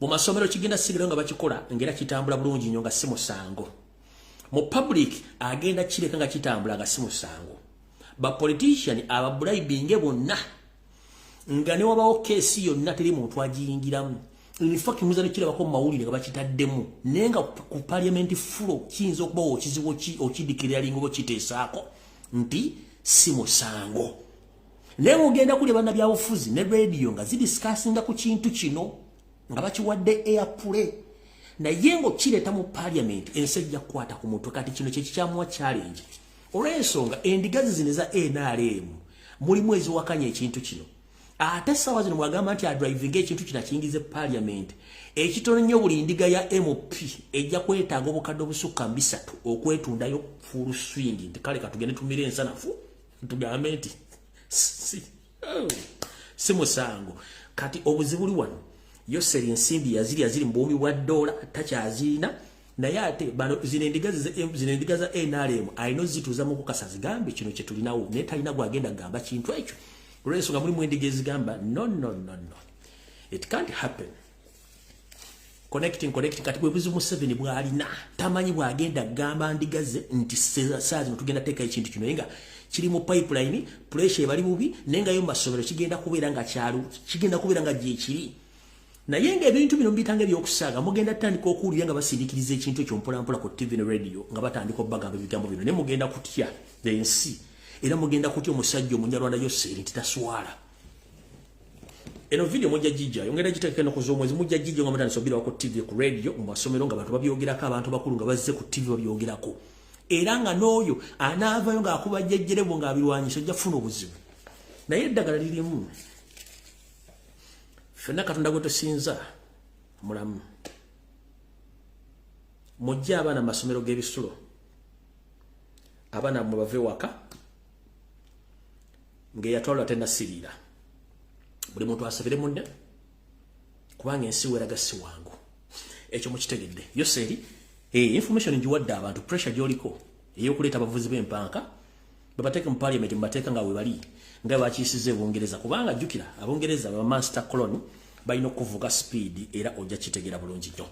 mu masomero kigenda sigiro nga bakikola ngera kitambula bulungi nnyo nga si musango mu public agenda kireka nga kitambula nga si musango ba politician aba bribing bonna nga ne wabawo kesi yonna teri muntu agiyingiramu in fact muzane kirabako mu mawulire nga bakitaddemu nenga ku parliament fulo kiyinza okubawo kizibu okidikirira lingo kiteesaako nti si musango naye mugenda kuli bana byabufuzi ne radio nga zidiscussinga ku kintu kino nga bakiwadde airplay naye ngo kireta mu parliament ensejja kukwata ku mutwe kati kino kyekikyamuwa challenge olw'ensonga endigazi zino eza NRM muli mwezi wakanya ekintu kino ate sawa zino mwagamba nti driving ekintu kina kiyingize parliament ekitono nnyo buli ndiga ya MP ejja kwetaaga obukadde obusukka 3 okwetundayo full swing nti kale katugende tumire ensanafu tugambe nti si musango kati obuzibuli wano Yoseri ensimbi yaziri mu bwumi bwa dola takyazina naye ate bano zinendiga za NRM ayino zituza mu kukasa zigambe kino kye tulinawo naye talina gwagenda gamba kintu ekyo olw'ensonga mulimu endiga ezigamba no it can't happen connecting kati bwe buzibu 7 bwalina tamanyi bwagenda gamba ndigaze nti saa zino tugenda teeka ekintu kino nga kiri mu pipeline pressure bali bubi nenga yo masomero kigenda kubeera nga kyalu kigenda kubeera nga gye kiri naye nga ebintu bino mbitange byokusaaga mugenda tandika okuwulira nga basindikiriza ekintu ekyo mpolampola ku TV ne radio nga batandika obbagamba ebigambo bino ne mugenda kutya ensi era mugenda kutya omusajja omunyarwanda Yoseri nti taswala eno video mujja jijja yongera giteekeka no kuzomwezi mujja jijja nga mutandika sobira ku TV ku radio mu masomero nga abantu babyogerako abantu bakulu nga bazze ku TV babyogerako era nga n'oyo anaavayo nga akuba jjejjerebo nga abirwanyisa ojja kufuna obuzibu naye eddagala lirimu fenna katonda gwe tusinza mulamu mujja abaana masomero g'ebisulo abaana mwe bave waka ng'eyatwalwa tennasiriira buli muntu asabire munne kubanga ensi weraga si wangu ekyo mukitegedde Yoseri information njiwadde abantu pressure gyoliko ey'okuleeta abavuzi b'empanka babateeke mu parliament mubateeka nga we bali nga bakiisiza Bungereza kubanga jjukira Abongereza ba master colony balina okuvuga speed era ojja kitegera bulungi nnyo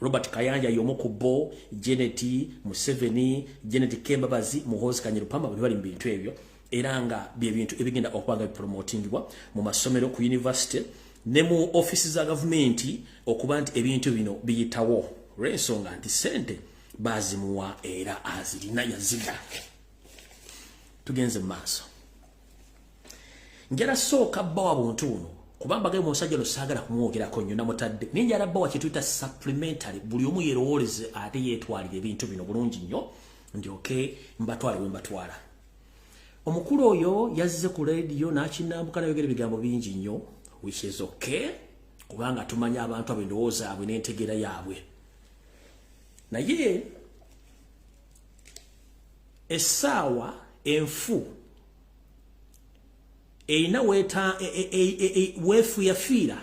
Robert Kayanja y'omu ku Bo Janet Museveni Janet Kembabazi Muhoozi Kanyerupamba bali mu bintu ebyo era nga byebintu ebigenda okubanga promotingibwa mu masomero ku university ne mu offices za government okuba nti ebintu bino biyitawo olw'ensonga nti sente bazimuwa era azirina yaziga tugenze mu maaso njala sooka bbawa buntu buno kubanga ge musajja no saagala kumwogerako nnyo namutadde ninjala bbawa kye tuyita supplementary buli omu yerowooleze ate yeetwalire ebintu bino bulungi nnyo ndyoke mbatwale we mbatwala omukulu oyo yazze ku radio n'akinambuka nayogera ebigambo bingi nnyo which is okay kubanga tumanya abantu ab'endowooza abwe n'entegeera yaabwe naye essaawa enfu eina weefuyafiira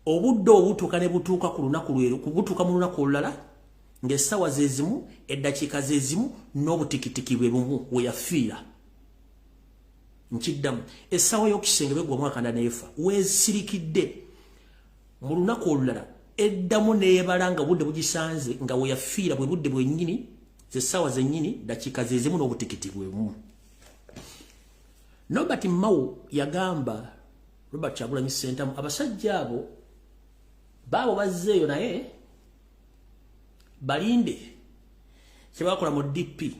obudde obutuuka ne butuuka ku lunaku lweru kubutuuka mu lunaku olulala ng'essaawa ze zimu eddakiika ze zimu n'obutikitiki bwe bumu weyafiira nkiddamu essaawa y'okisenge begwa mwaka ndaneefa weesirikidde mu lunaku olulala eddamu neebala nga budde bugisanze nga weyafiira bwe budde bwennyini zessaawa zennyini dakiika ze zimu n'obutikiti bwe bumu Robert Mao yagamba Robert Kyagulanyi Ssentamu abasajja abo Baabo bazzeeyo naye balinde kyebakola mu DP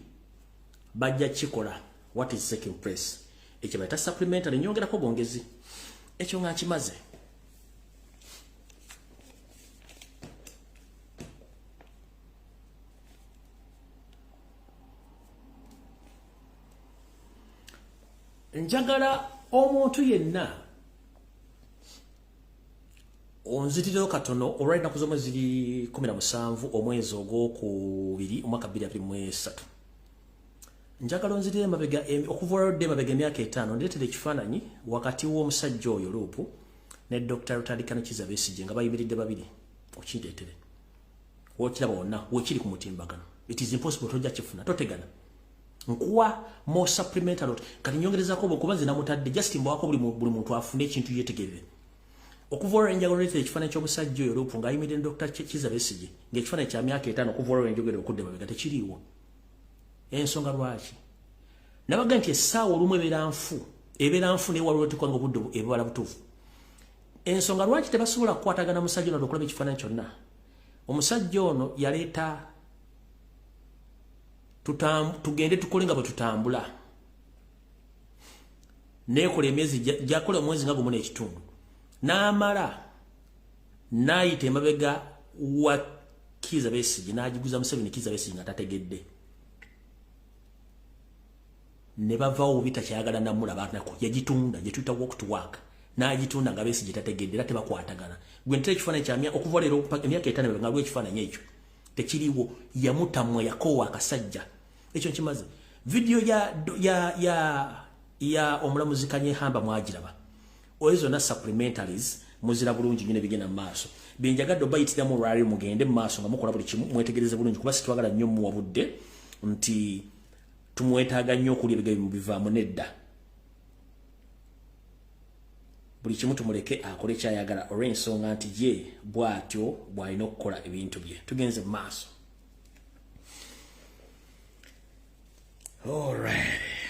bajja kikola what is taking place. Ekyo bayita supplementary nyongerako bwongezi. Ekyo nga kimaze. Njagala omuntu yenna onzitiriro katono olwalina kuzoma ziri 17 omwezi ogwokubiri omwaka 2023. Njagala onzitirire mabega okuva mabega emyaka 5 ndeetere ekifaananyi wakati w'omusajja oyo Lupu ne Dr. Rutandikano Kizabesige nga bayimiridde babiri okindeetere wokiraba wonna wekiri ku mutimbagano. It is impossible tojja kifuna totegana nkuwa mo supplementary kati nyongerezako okubanze namutadde just mbwako buli muntu afune ekintu yetegerere. Okuvora enjagalo lete ekifaananyi ky'omusajja oyo Lupu ng'ayimiridde Dr. Kizabesige ng'ekifaananyi kya myaka 5 okuvora enjogero okudde mabega tekiriiwo. Ensonga lwaki nabaga nti essaawa olumu ebeera nfu newaliwo tekwanga obudde ebibala butuufu. Ensonga lwaki tebasobola kukwatagana musajja ono okulaba ekifaananyi kyonna. Omusajja ono yaleeta tugende tukole nga bwe tutambula neekola emyezi gyakola omwezi nga gumu n'ekitundu n'amala n'ayita emabega wa Kizabesige n'agiguza Museveni Kizabesige nga tategedde. Ne bavaawo obita kyayagala namulaba nako yagitunda gye tuyita walk to work n'agitunda nga Besigye tategedde era tebakwatagana. Gwe ntera ekifaananyi kya okuva leero emyaka 5 nga lwe ekifaananyi ekyo tekiriiwo yamutamwa yakoowa akasajja. Ekyo nkimaze. Video ya omulamuzi Kanyehamba mwagiraba. Oezo na supplementaries muzira bulungi nyine bigenda mu maaso. Benjagadde obayitiramu olwali mugende mu maaso nga mukola buli kimu mwetegereze bulungi kuba sitwagala nnyo mu Wabudde nti tumwetaaga nnyo okulya ebigabo bivaamu nedda. Buli kimu tumuleke akole kyayagala olw'ensonga nti ye bw'atyo bw'alina okukola ebintu bye. Tugenze mu maaso. Alright.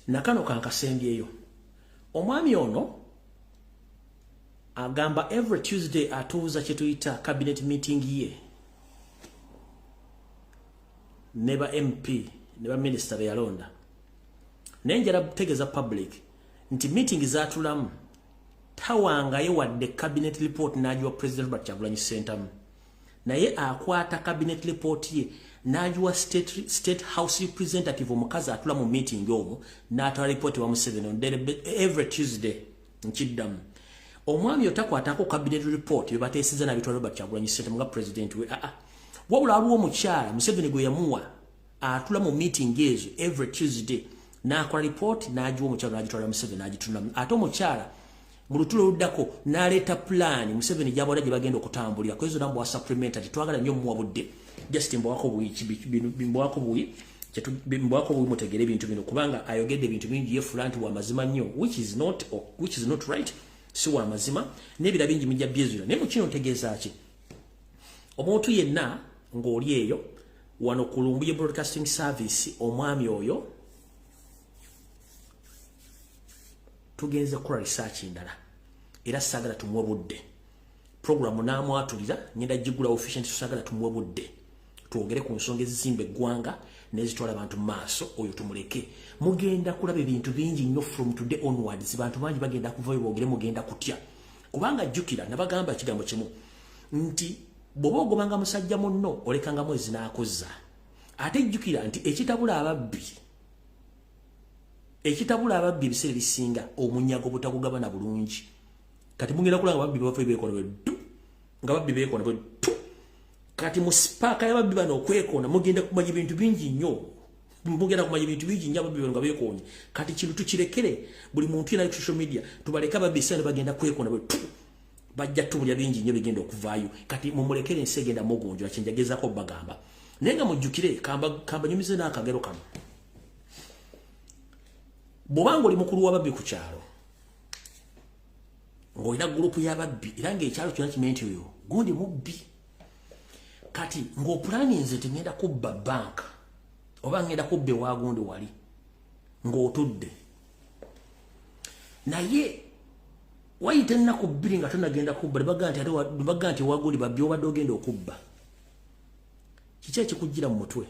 Nakano kankasembyeyo. Omwami ono agamba every Tuesday atuuza kye tuyita cabinet meeting ye. Neba MP, neba minister beyalonda. Nenjala butegeza public nti meeting zatulamu tawanga Ewadde cabinet report n'ajiwa President Robert Kyagulanyi Ssentamu. Naye akwata cabinet report ye n'ajiwa state house representative omukazi atula mu meeting omwo n'atwala report wa Museveni every Tuesday nkiddamu. Omwami otakwatako cabinet report bye bateesiza n'abitwala Robert Kyagulanyi Ssentamu nga president we wabula aliwo omukyala Museveni gwe yamuwa atula mu meeting ezo every Tuesday n'akola report n'ajiwa omukyala n'agitwala Museveni n'agitunda. Ate omukyala mu lutulo luddako n'aleeta plan Museveni gy'abawala gye bagenda okutambulira kwezo nambo wa supplementary twagala nnyo mu Wabudde just mbwako buyi mutegere ebintu bino kubanga ayogedde ebintu bingi ye fulanti wa mazima nnyo which is not right si wa mazima n'ebira bingi mijja byezula naye mu kino ntegeeza ki omuntu yenna ng'oli eyo wano ku Lumbuye Broadcasting Service omwami oyo tugenze kukola research ndala era sagala tumuwe budde program namwatulira ngenda jigula efficient sagala tumuwe budde tuogere ku nsonga ezizimba eggwanga nezitwala abantu maaso oyo tumuleke mugenda kulaba ebintu bingi nnyo from today onwards bantu bangi bagenda kuvayo boogere mugenda kutya kubanga jjukira nabagamba kigambo kimu nti bwoba ogobanga musajja munno olekanga mwezi n'akozza ate jjukira nti ekitabula ababbi ebiseera ebisinga omunyago butagugabana bulungi kati mugenda kulanga ababbi bafe beekona bwe ddu nga babbi beekona bwe ddu kati mu sipaaka y'ababbi bano okwekona mugenda kumanya ebintu bingi nnyo ababbi bano nga beekonye kati kintu tukirekere buli muntu yena social media tubaleke ababbi ebiseera bagenda kwekona bwe ddu bajja tubulya bingi nnyo bigenda okuvaayo kati mumulekere ensi egenda mugonjola kyenjagezaako bagamba naye nga mujjukire kamba nyumize n'akagero kano bw'obanga oli mukulu w'ababbi ku kyalo ng'olina gurupu y'ababbi era ng'ekyalo kyonna kimanyi nti oyo gundi mubbi kati ng'opulaninze nti ngenda kubba banka oba ngenda kubba ewa gundi wali ng'otudde naye wayita ennaku 2 nga tonagenda kubba baga nti waguli babbi obadde ogenda okubba. Kiki ekikugira mu mutwe?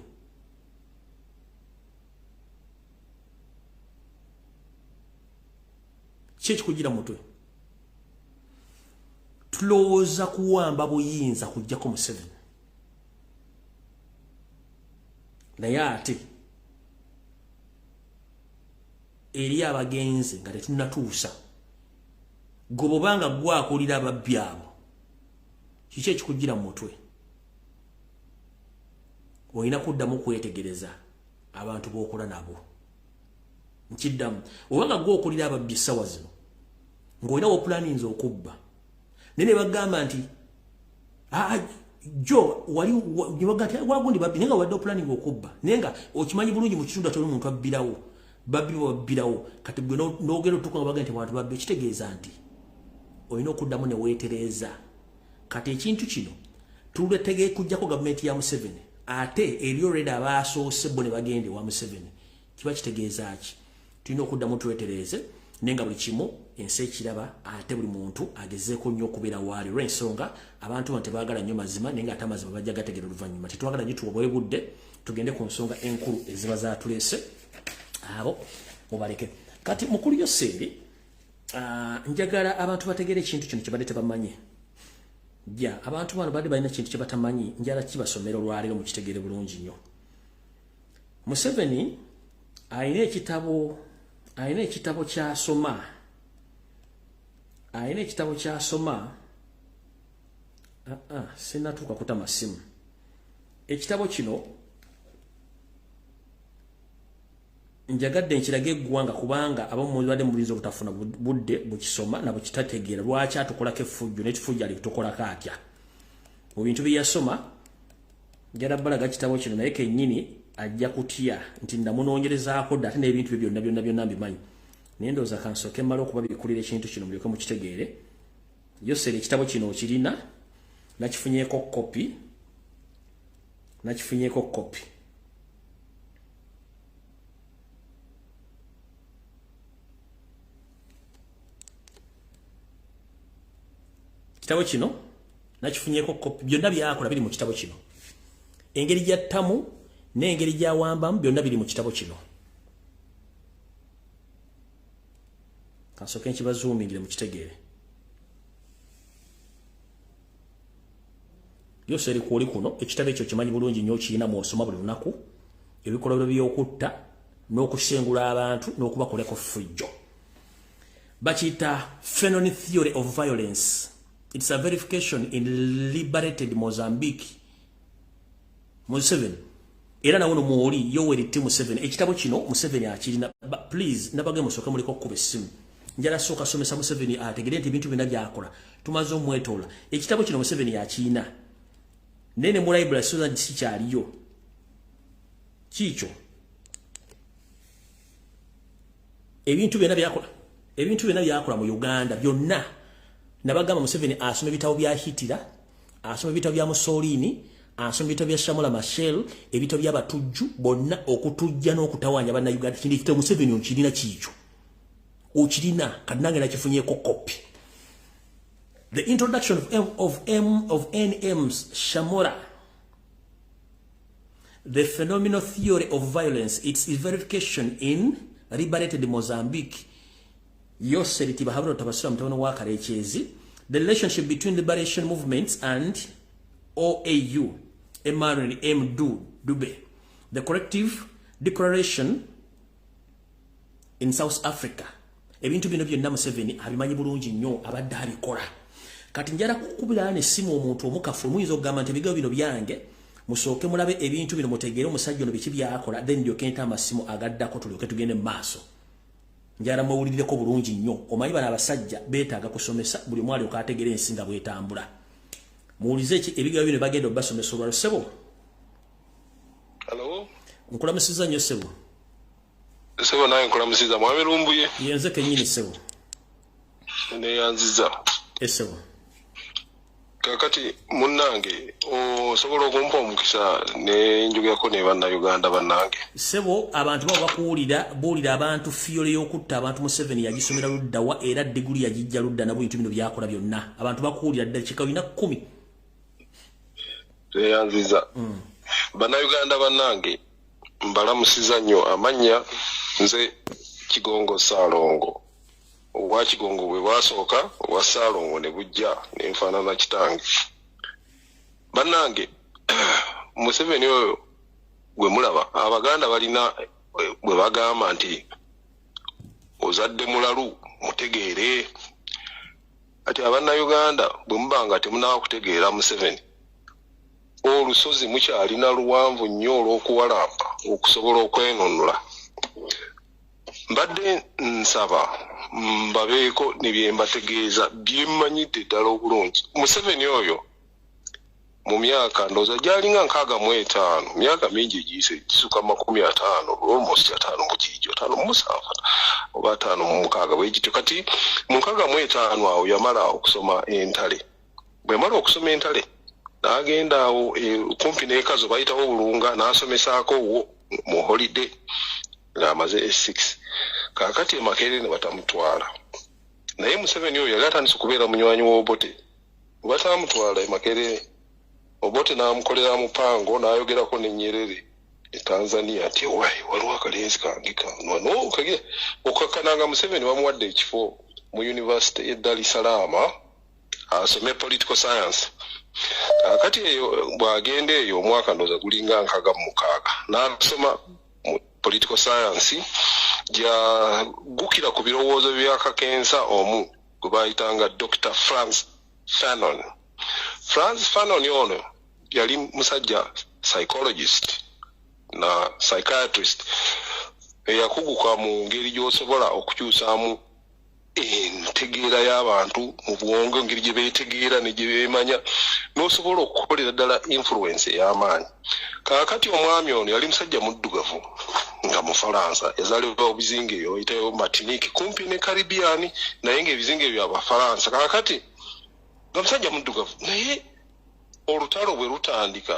Kiki ekikugira mu mutwe? Tulowooza kuwamba buyinza kujjako Museveni. Naye ate eri abagenzi nga tetunnatuusa gobobanga gwakulira ababbi abo. Kiki ekikugira mu mutwe? Olina kuddamu kwetegereza abantu b'okola nabo. Nkiddamu obanga gwokulira ababbi essawa zino ng'olinawo plannings okubba nene bagamba nti jo wali wagundi babbi nenga wadde planning okubba nenga okimanyi bulungi mu kitundu atali omuntu abbirawo babbirawo kati gwe n'ogera otuuka nga baga nti abantu babbi kitegeeza nti olina okuddamu ne weetereza. Kati ekintu kino tuletegee kujjako gavumenti ya Museveni ate eri already abaasoose bo ne bagende wa Museveni kiba kitegeeza ki? Tulina okuddamu twetereze nenga buli kimu ensi ekiraba ate buli muntu agezeeko nnyo okubeera waali olw'ensonga abantu bano tebaagala nnyo mazima naye nga ate amazima bajja gategera oluvannyuma. Tetwagala nnyo tuwabwe budde tugende ku nsonga enkulu eziba zaatuleese abo mubaleke. Kati mukulu Yoseri njagala abantu bategere ekintu kino kyebadde tebamanye. Abantu bano badde balina kintu kye batamanyi njala kibasomera olwaleero mu kitegere bulungi nnyo. Museveni ayina ekitabo ky'asoma. Sinatuuka kutama simu. Ekitabo kino njagadde nkirage eggwanga kubanga abamu badde mulinzi obutafuna budde bukisoma nabo kitategeera lwaki atukolako effujjo n'ekifujjo alitukolako atya. Mu bintu bye yasoma njala balaga kitabo kino naye kennyini ajja kutya nti namunoonyerezaako dda ate n'ebintu bye byonna mbimanyi. Naye ndowooza kansooke mmala okuba bikulira ekintu kino mulyoke mukitegeere. Yoseri ekitabo kino okirina nakifunyeeko kopi. Kitabo kino nakifunyeeko kopi byonna byakola biri mu kitabo kino. Engeri gy'attamu n'engeri gy'awambamu byonna biri mu kitabo kino. Kansooke nkibazuumingire mu kitegeere. Yoseri kwoli kuno ekitabo ekyo kimanyi bulungi nnyo kirina mw'osoma buli lunaku ebikolwa by'okutta n'okusengula abantu n'okubakolako ffujjo. Bakiyita Phenome Theory of Violence. It's a verification in liberated Mozambique. Museveni era nawo mwoli Yoweri Museveni ekitabo kino Museveni akirina. Please nabage musooke muliko okuba essimu njala sooka somesa Museveni ategere nti ebintu byonna byakola tumaze omwetoola. Ekitabo kino Museveni akirina nene mu library soza nti sikyaliyo kikyo. Ebintu byonna byakola mu Uganda byonna nabagamba Museveni asoma ebitabo bya Hitler, asoma ebitabo bya Mussolini, asoma ebitabo bya Shamula Machel, ebitabo by'abatujju bonna okutujja n'okutawanya bannayuganda. Kindi ekitabo Museveni okirina kikyo. Okirina kati nange nakifunyeeko kopi. The introduction of NM's Shamura, the phenomenal theory of violence, its verification in liberated Mozambique. Yoseri tibahabura tabasura mtawana wakare echezi. The relationship between liberation movements and OAU, Emmanuel M. Dube. The corrective declaration in South Africa. Ebintu bino byonna Museveni abimanyi bulungi nnyo abadde abikola. Kati njala kukubira n'essimu omuntu omukafu muyinza okugamba nti ebigambo bino byange musooke mulabe ebintu bino mutegeere omusajja ono biki byakola then ndyoke nta amasimu agaddako tulyoke tugende mu maaso. Njala mwewulirireko bulungi nnyo. Omanyi bano abasajja beetaaga kusomesa buli mwali okategeera ensi nga bwetambula. Muwulize ebigambo bino bagenda obbasomesa olwalo ssebo. Hello? Nkulamusiza nnyo ssebo. Ssebo naye nkulamusiza mwami Lumbuye. Yenze kennyini ssebo. Neyanziza. Ssebo. kakati munnange osobola okumpa omukisa ne njogako ne bannayuganda bannange sebo abantu babo buulira abantu fiyole y'okutta abantu Museveni yagisomera luddawa era diguli yagijja ludda nabo bintu bino byakola byonna abantu bakuwulira ddala kikabina 10 teyanziza bannayuganda bannange mbalamusiza nnyo amannya nze Kigongo Saalongo obwa Kigongo bwe bwasooka obwa Saalongo ne bujja nenfaanana kitange bannange Museveni oyo gwe mulaba abaganda balina bwe bagamba nti ozadde mulalu mutegeere ati abannayuganda bwe mubanga temunaba kutegeera Museveni olusozi mukyalina luwanvu nnyo olw'okuwalamba okusobola okwenunula mbadde nsaba mbabeeko ne bye mbategeeza bye mmanyidde ddala obulungi Museveni oyo mu myaka ndowooza gyalinga 65 myaka mingi egiyise gisuka 50 almost 5 mu kiijo 5 mu 7 oba 5 mu 6 bwegityo kati mu 65 awo yamala okusoma entale bwe mala okusoma entale n'agenda awo kumpi n'ekazo bayitawo Bulunga n'asomesaako wo mu holiday ng'amaze 6 kakati Makerere ne batamutwala naye Museveni oyo yali atandise okubeera munywanyi w'Obote batamutwala Makerere Obote n'amukolera mupango n'ayogerako ne Nyerere e Tanzania ati waliwo akalenzi kange kano kage okakkananga Museveni bamuwadde ekifo mu University e Dar es Salaam asome political science kakati eyo bwagenda eyo omwaka ndoza gulinga 6 n'asoma political science ja gukira ku birowoozo byakakensa omu gwe bayitanga Dr. Franz Fanon ono yali musajja psychologist na psychiatrist eyakuguka mu ngeri gy'osobola okukyusaamu entegeera y'abantu mu bwongo ngeri gye beetegeera ne gye beemanya n'osobola okukolera ddala influence ey'amaanyi kakati omwami ono yali musajja muddugavu nga Mufalansa yazaalibwa obuzinga eyo bayitayo Martinique kumpi ne Caribbean naye ng'ebizinga ebyo Abafalansa kakati nga musajja muddugavu naye olutalo bwe lutandika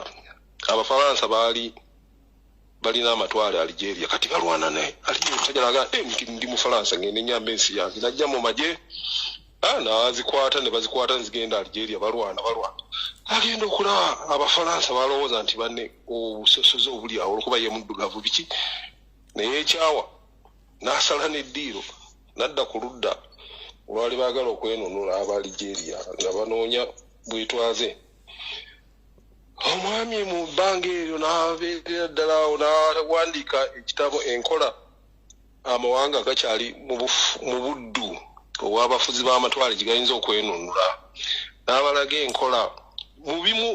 Abafalansa balina amatwale Algeria kati balwana naye Algeria musajja n'agamba ndi Mufalansa ngende nyambe ensi yange najja mu magye n'azikwata ne bazikwata nzigenda Algeria balwana agenda okulaba Abafalansa balowooza nti banne obusosoze obuli awo olwokuba ye muddugavu biki naye ekyawa n'asala n'eddiiro n'adda ku ludda olwali baagala okwenunula aba Algeria nga banoonya bwetwaze omwami mu bbanga eryo n'abeerera ddala awo n'awandiika ekitabo enkola amawanga gakyali mu buddu obw'abafuzi b'amatwale gye gayinza okwenunula n'abalaga enkola mu bimu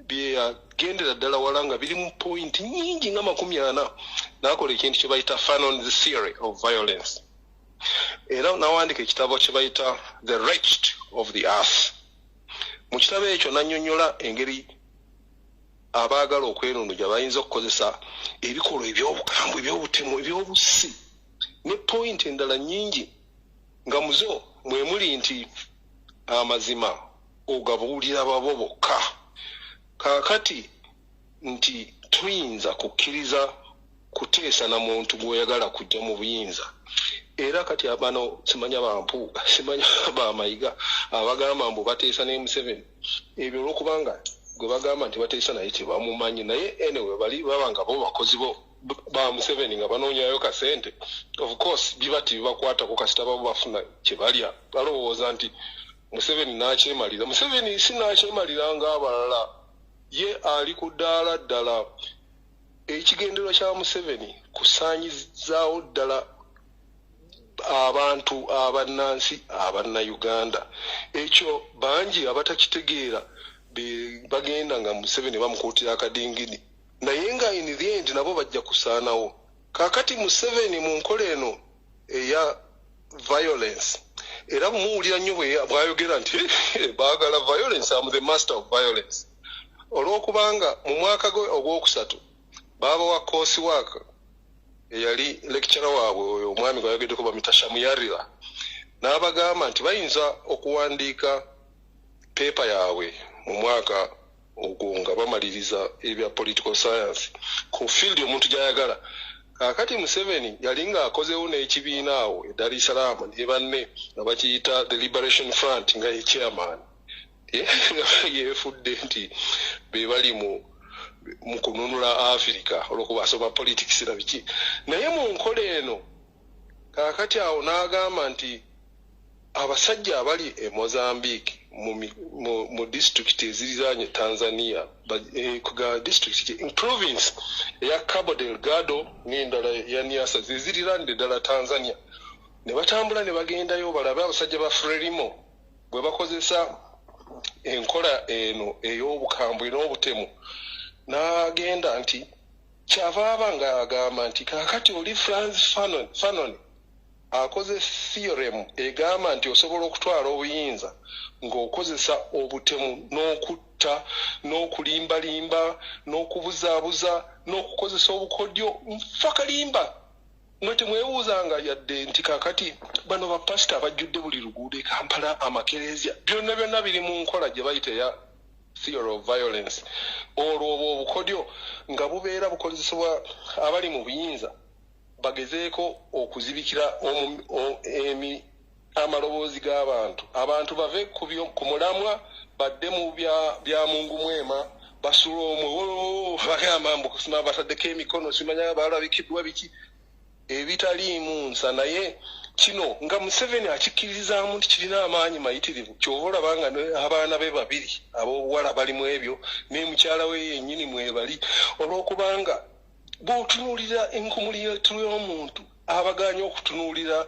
bye yagendera ddala wala nga biri mu point nyingi nga 40 n'akola ekintu kye bayita Fanon's theory of violence era n'awandiika ekitabo kye bayita The Wretched of the Earth mu kitabo ekyo n'annyonnyola engeri abaagala okwenunula gye bayinza okukozesa ebikolwa eby'obukambwe eby'obutemu eby'obusi ne point endala nnyingi nga muzo mwe muli nti amazima ogabuulira babo bokka kakati nti tuyinza kukkiriza kuteesa na muntu gw'oyagala kujja mu buyinza era kati abano simanya bampuuga simanya bamayiga abagamba mbu bateesa ne Museveni ebyo olwokubanga gwe bagamba nti bateesa naye tebamumanyi naye anyway bali babanga bo bakozi ba Museveni nga banoonyayo kasente of course bibati bibakwatako kasita babo bafuna kye balya balowooza nti Museveni n'akyemalira Museveni si n'akyemalira ng'abalala ye ali ku ddaala ddala ekigendererwa kya Museveni kusaanyizaawo ddala abantu abannansi abannayuganda ekyo bangi abatakitegeera bagenda nga Museveni bamukuutira akadingidi naye nga in the end nabo bajja kusaanawo kakati Museveni mu nkola eno eya violence era muwulira nnyo bw'ayogera nti baagala violence am the master of violence olw'okubanga mu mwaka gwe ogwokusatu babawa course work eyali lecturer waabwe oyo omwami gwe yayogeddeko bamita Shamuyarira n'abagamba nti bayinza okuwandiika paper yawe mu mwaka ogwo nga bamaliriza ebya political science ku field omuntu gyayagala. Kakati Museveni yalinga akozewo n'ekibiina awo Dar es Salaam ne banne nga bakiyita the Liberation Front nga ye chairman. Yefudde nti be bali mu kununula Africa olwokuba asoma politics na biki. Naye mu nkola eno kakati awo n'agamba nti abasajja abali e Mozambique mu district eziriraanye Tanzania kuga district in province ya Cabo Delgado n'endala ya Niassa ziziriraanye ddala Tanzania ne batambula ne bagendayo balabe abasajja ba Frelimo bwe bakozesa enkola eno ey'obukambwe n'obutemu n'agenda nti kyava abanga agamba nti kakati oli Francis Fanon akoze theorem egamba nti osobola okutwala obuyinza ng'okozesa obutemu n'okutta n'okulimbalimba n'okubuzaabuza n'okukozesa obukodyo nfakalimba mwe temwebuuzanga yadde nti kakati bano bapasita abajjudde buli luguudo e Kampala amakerezia byonna biri mu nkola gye bayita ya theory of violence olwo obwo obukodyo nga bubeera bukozesebwa abali mu buyinza bagezeeko okuzibikira amaloboozi g'abantu abantu bave ku mulamwa badde mu bya mungu mwema basula omwo bagamba mbu kusima bataddeko emikono simanya balabikiddwa biki ebitaliimu nsa naye kino nga Museveni akikirizaamu nti kirina amaanyi mayitirivu kyova olabanga abaana be babiri ab'obuwala balimu ebyo ne mukyala we yennyini mwebali olw'okubanga bw'otunuulira enkumuliro y'omuntu abaganya okutunuulira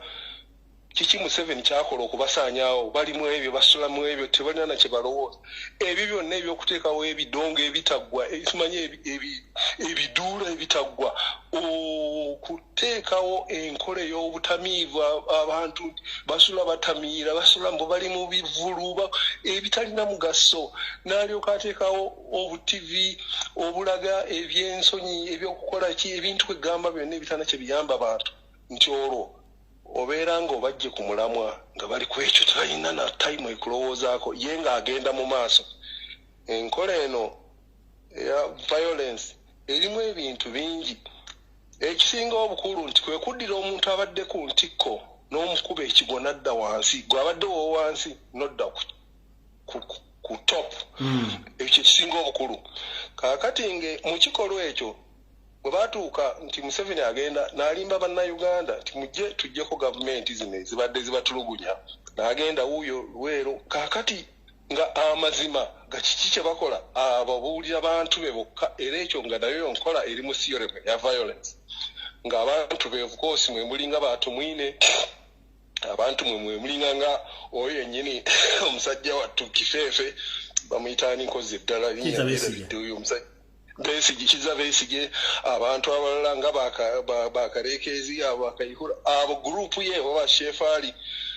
kiki Museveni kyakola okubasaanyaawo balimu ebyo basulamu ebyo tebalina na kye balowooza ebyo byonna ebyokuteekawo ebidongo ebitaggwa ekimanye ebiduula ebitaggwa okuteekawo enkola ey'obutamiivu abantu basula batamiira basula mbu bali mu bivulu ebitalina mugaso n'alyoka ateekawo obutivi obulaga ebyensonyi ebyokukola ki ebintu kwegamba byonna ebitana kye biyamba abantu nti olwo obeera ng'obajje ku mulamwa nga bali ku ekyo tebalina na time ekulowoozaako ye ng'agenda mu maaso. Enkola eno eya violence erimu ebintu bingi ekisinga obukulu nti kwe kuddira omuntu abadde ku ntikko n'omukuba ekigo nadda wansi gw'abadde wo wansi nodda ku top ekyo kisinga obukulu. Kaakati mu kikolwa ekyo bwe baatuuka nti Museveni agenda n'alimba bannayuganda nti mujje tujjeko gavumenti zino ezibadde zibatulugunya n'agenda wuuyo Luweero kaakati nga amazima gakiki kye bakola ababuulira bantu be bokka era ekyo nga nayo nkola eri mu theory ya violence ng'abantu be of course mwe mulinga batumwine abantu mwe mulinga nga oyo yennyini omusajja wattu Kifeefe bamuyitaani nkozi eddala binyabiyo omusajja Kiza Besigye abantu abalala nga bakareekezi abo bakayihura abo gurupu ye oba shefali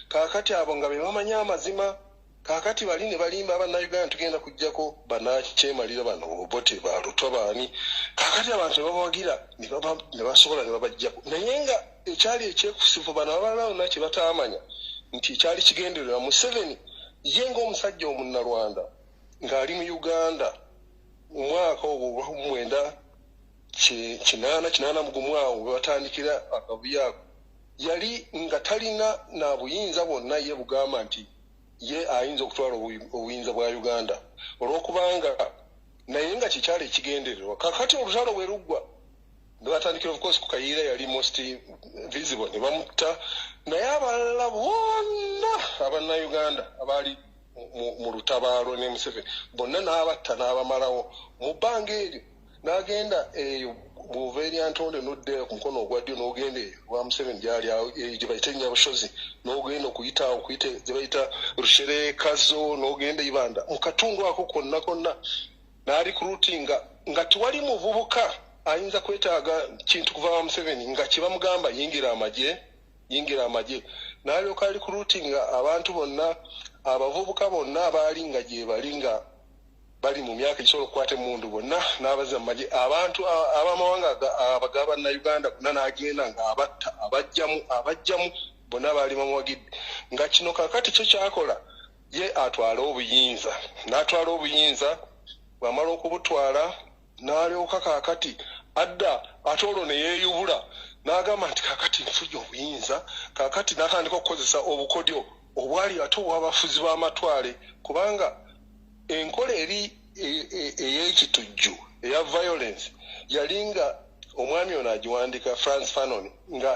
kaakati abo nga be bamanya amazima kaakati bali ne balimba abannayuganda tugenda kujjako banakyemalira bano bote balutwa baani kaakati abantu babawagira ne basobola ne babajjako naye nga ekyali ekyekusifu bano abalala bonna kye bataamanya nti ekyali kigenderera Museveni ye ng'omusajja omunnalwanda ng'ali mu Uganda umwaka ogwo mwenda kinana mugumwawo batandikira akabuya yali nga talina na buyinza bonna ye bugamba nti ye ayinza okutwala obuyinza bwa Uganda olw'okubanga naye nga kikyali ekigendererwa kakati olutalo bwe luggwa batandikira of course ku Kayiira yali most visible ne bamutta naye abalala bonna abannayuganda abali mu lutabaalo ne Museveni bonna n'abatta n'abamalawo mu bbanga eryo n'agenda eyo bw'ova eri Antonde n'odda ku mukono ogwa ddyo n'ogenda eyo wa Museveni gyali gye bayita Nnyabushozi n'ogenda okuyita gye bayita Rusherekazo n'ogenda Ibanda mu katundu ako konna n'alikulutinga nga tewali muvubuka ayinza kwetaaga kintu kuva wa Museveni nga kye bamugamba yingira amagye n'alyoka alikulutinga abantu bonna abavubuka bonna abaali nga gye balinga bali mu myaka egisobola okukwata emmundu bonna n'abaza mu magye abantu ab'amawanga ag'Abannayuganda bonna n'agenda nga abajjamu bonna baali bamuwagidde nga kino kakati kyo kyakola ye atwala obuyinza n'atwala obuyinza bw'amala okubutwala n'alyoka kaakati adda ate olwo ne yeeyubula n'agamba nti kaakati nfujja obuyinza kaakati n'atandika okukozesa obukodyo obwali ate obw'abafuzi b'amatwale kubanga enkola eri ey'ekitujju eya violence yalinga omwami ono agiwandika Frantz Fanon nga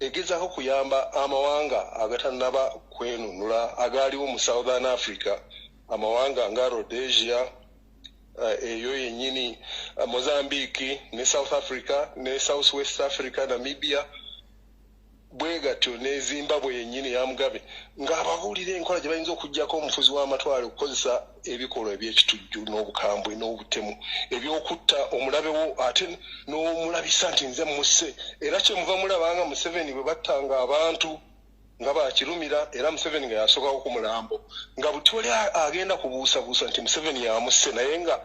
egezaako kuyamba amawanga agatannaba kwenunula agaaliwo mu Southern Africa amawanga nga Rhodesia eyo yennyini Mozambique ne South Africa ne South West Africa Namibia bwe gatyo ne Zimbabwe yennyini ya Mugabe ng'ababuulira enkola gye bayinza okuggyako omufuzi w'amatwale okukozesa ebikolwa eby'ekitujju n'obukambwe n'obutemu ebyokutta omulabe wo ate n'omulabisa nti nze musse era kyemuva mulabanga Museveni bwe battanga abantu nga bakirumira era Museveni nga yasookawo ku mulambo nga buti wali agenda kubuusabuusa nti Museveni yamusse naye nga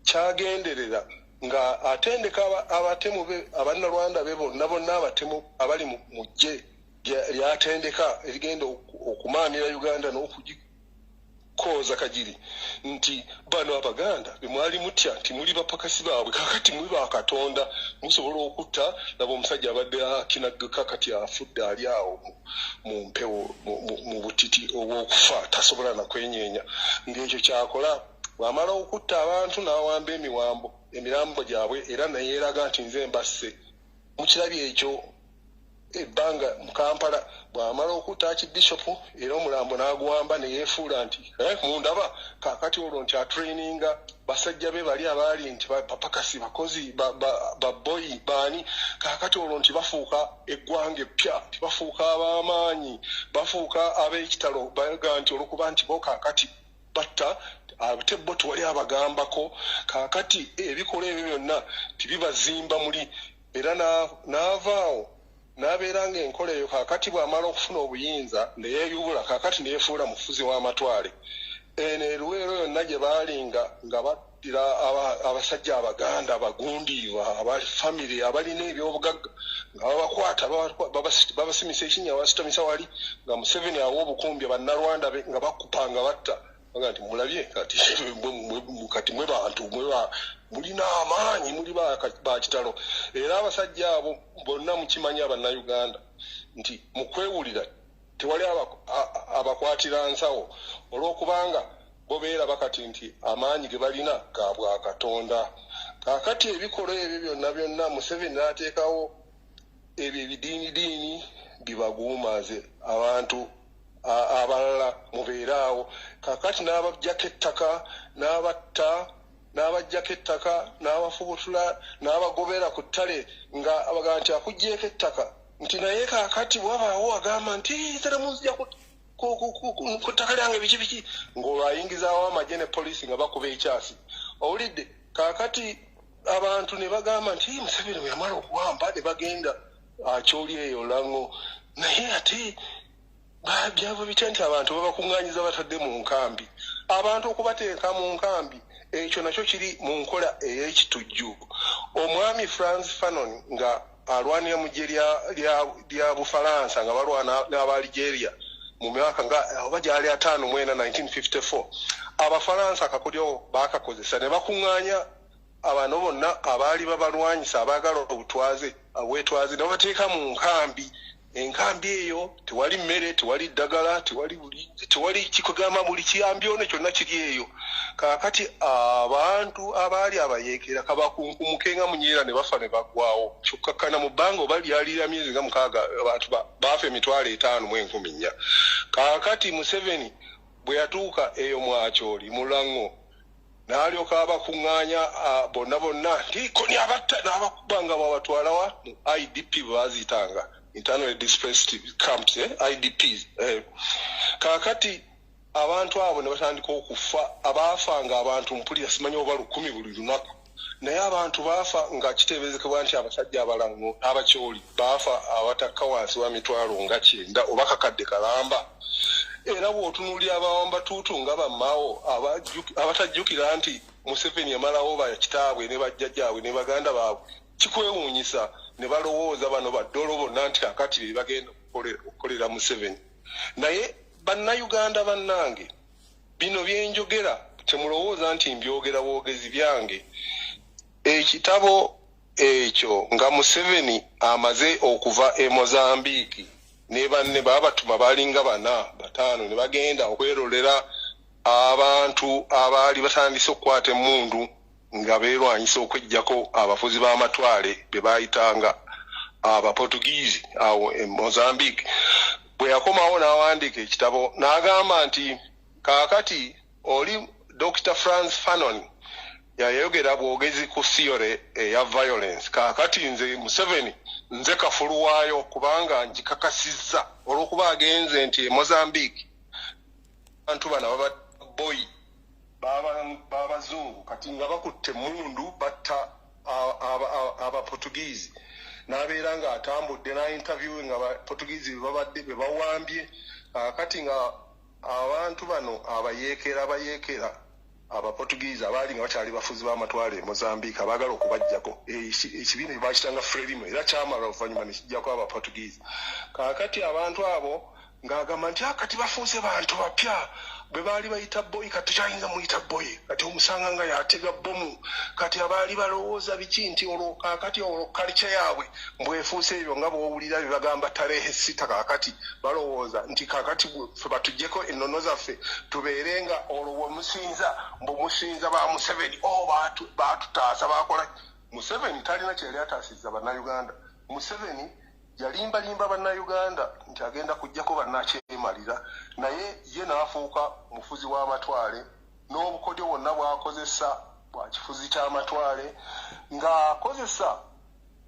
kyagenderera nga atendeka abatemu be abannalwanda be bonna abatemu abali mu gye lyatendeka erigenda okumaanira Uganda n'okugikooza kagiri nti bano Abaganda bemwali mutya nti muli bapakasi baabwe kakati muli bakatonda musobola okutta nabo omusajja abadde akinageka kati afudde ali awo mu mpewo mu butiti obw'okufa tasobola na kwenyeenya ng'ekyo kyakola bw'amala okutta abantu n'awamba emirambo gyabwe era neyeeraga nti nze mbasse mu kirabi ekyo ebbanga mu Kampala bw'amala okutta Archbishopu era omulambo n'aguwamba ne yeefuula nti mundaba kaakati olwo nti atraininga basajja be bali abaali nti bapakasi bakozi baboyi baani kaakati olwo nti bafuuka eggwanga eppya nti bafuuka ab'amaanyi bafuuka ab'ekitalo baga nti olwokuba nti bo kaakati batta ate bo tewali abagambako kaakati ebikola ebyo byonna tibibazimba muli era n'avaawo n'abeera ng'enkola eyo kaakati bw'amala okufuna obuyinza neyeeyubula kaakati neyefuula mufuzi w'amatwale eno eruweero yonna gye baalinga nga baddira abasajja Abaganda abagundiiva abali famire abalina ebyobugagga nga babakwata babasimisa ekinnya basitamisa wali nga Museveni awa Obukuumi bannalwanda be nga bakupanga batta nti mulabye kati mwe bantu mulina amaanyi muli bakitalo era abasajja abo bonna mukimanya Abannayuganda nti mu kwewulira tewali abakwatira nsawo olw'okubanga bo beera bakati nti amaanyi ge balina ga bwa Katonda kaakati ebikola ebyo byonna Museveni n'ateekawo ebyo ebidiinidiini bibaguumaze abantu abalala mubeeraawo kaakati n'abajjako ettaka n'abatta n'abajjako ettaka n'abafubutula n'abagobera ku ttale nga abaga nti akuggyeko ettaka nti naye kaakati bwabaawo agamba nti teremunzija ku ttaka lyange biki ng'olwo ayingizaawo amagye ne poliisi nga bakuba ekyasi owulidde kaakati abantu ne bagamba nti Museveni bwe yamala okuwamba ne bagenda akyoli eyo lango naye ate byava bitya nti abantu babakuŋŋaanyiza batadde mu nkambi abantu okubateeka mu nkambi ekyo nakyo kiri mu nkola ey'ekitujju omwami Frantz Fanon nga alwanira mu ggye lya Bufalansa nga balwana n'Abaligeria mu myaka nga oba gyali 5 mwena 1954 Abafalansa akakodyo baakakozesa ne bakuŋŋaanya abantu bonna abaali babalwanyisa abaagala obwetwaze ne babateeka mu nkambi enkambi eyo tewali mmere tewali ddagala tewali kikugamba buli kiyambyo kyonna kiri eyo kaakati abantu abaali abayeekera kabakunkumuke nga munyeera ne bafa ne baggwawo kyokkakkana mu bbanga oba lyalira myezi nga 6 abantu baafa 5,114 kaakati Museveni bwe yatuuka eyo mwakyoli mulango n'alyoka abakuŋŋaanya bonna nti koni abatta n'abakubanga babatwala wa mu IDP bwe baaziyitanga internally displaced camps IDPs kaakati abantu abo ne batandika okufa abaafanga abantu mpulira simanyi oba 10 buli lunaku naye abantu baafa nga kiteeberezekebwa nti abasajja abalango abakyoli baafa abatakka wansi wa mitwalo nga 9 oba kakadde kalamba era bw'otunuulira abawambatuutu nga bammaawo abatajjukira nti Museveni yamalawo bakitaabwe ne bajjajjaabwe ne baganda baabwe kikwewuunyisa ne balowooza bano baddolo bonna nti kakati be bagenda okukolera Museveni naye bannayuganda bannange bino byenjogera temulowooza nti mbyogera bwogezi byange. Ekitabo ekyo nga Museveni amaze okuva e Mozambique ne banne babatuma balinga bana batano ne bagenda okwerolera abantu abaali batandise okukwata emmundu nga beerwanyisa okwejjako abafuzi b'amatwale be baayitanga Abaportugizi awo e Mozambique. Bwe yakomawo n'awandiika ekitabo n'agamba nti kaakati oli Dr. Franz Fanon yayogera bwogezi ku theory ya violence. Kaakati nze Museveni nze kafulu waayo kubanga njikakasizza olw'okuba agenze nti e Mozambique abantu bano boy babazungu kati nga bakutte mundu batta Abaportugizi n'abeera nga atambudde na interview nga Abaportugizi babadde be bawambye. Kati nga abantu bano abayeekera Abaportugizi abaali nga bakyali bafuzi b'amatwale e Mozambique abaagala okubajjako ekibiina bakitanga Frelimo era kyamala oluvannyuma ne kijjako Abaportugizi. Kaakati abantu abo ng'agamba nti kati bafuuse bantu bapya bwe baali bayita boyi kati tukyayinza muyita boyi kati omusanga nga yatega bomu kati abaali balowooza biki nti olwo kaakati olwo kalica yaabwe mbwefuuse ebyo nga bw'owulira bye bagamba talehe sita kaakati balowooza nti kaakati ffe batuggyeko ennono zaffe tubeere nga olwo bwemusinza mbwemusinza ba Museveni baatutaasa baakola. Museveni talina kyeyali ataasizza bannayuganda. Museveni yalimbalimba bannayuganda nti agenda kujjako bannakyemalira naye ye n'afuuka mufuzi w'amatwale n'obukodyo bwonna bw'akozesa bwa kifuzi ky'amatwale ng'akozesa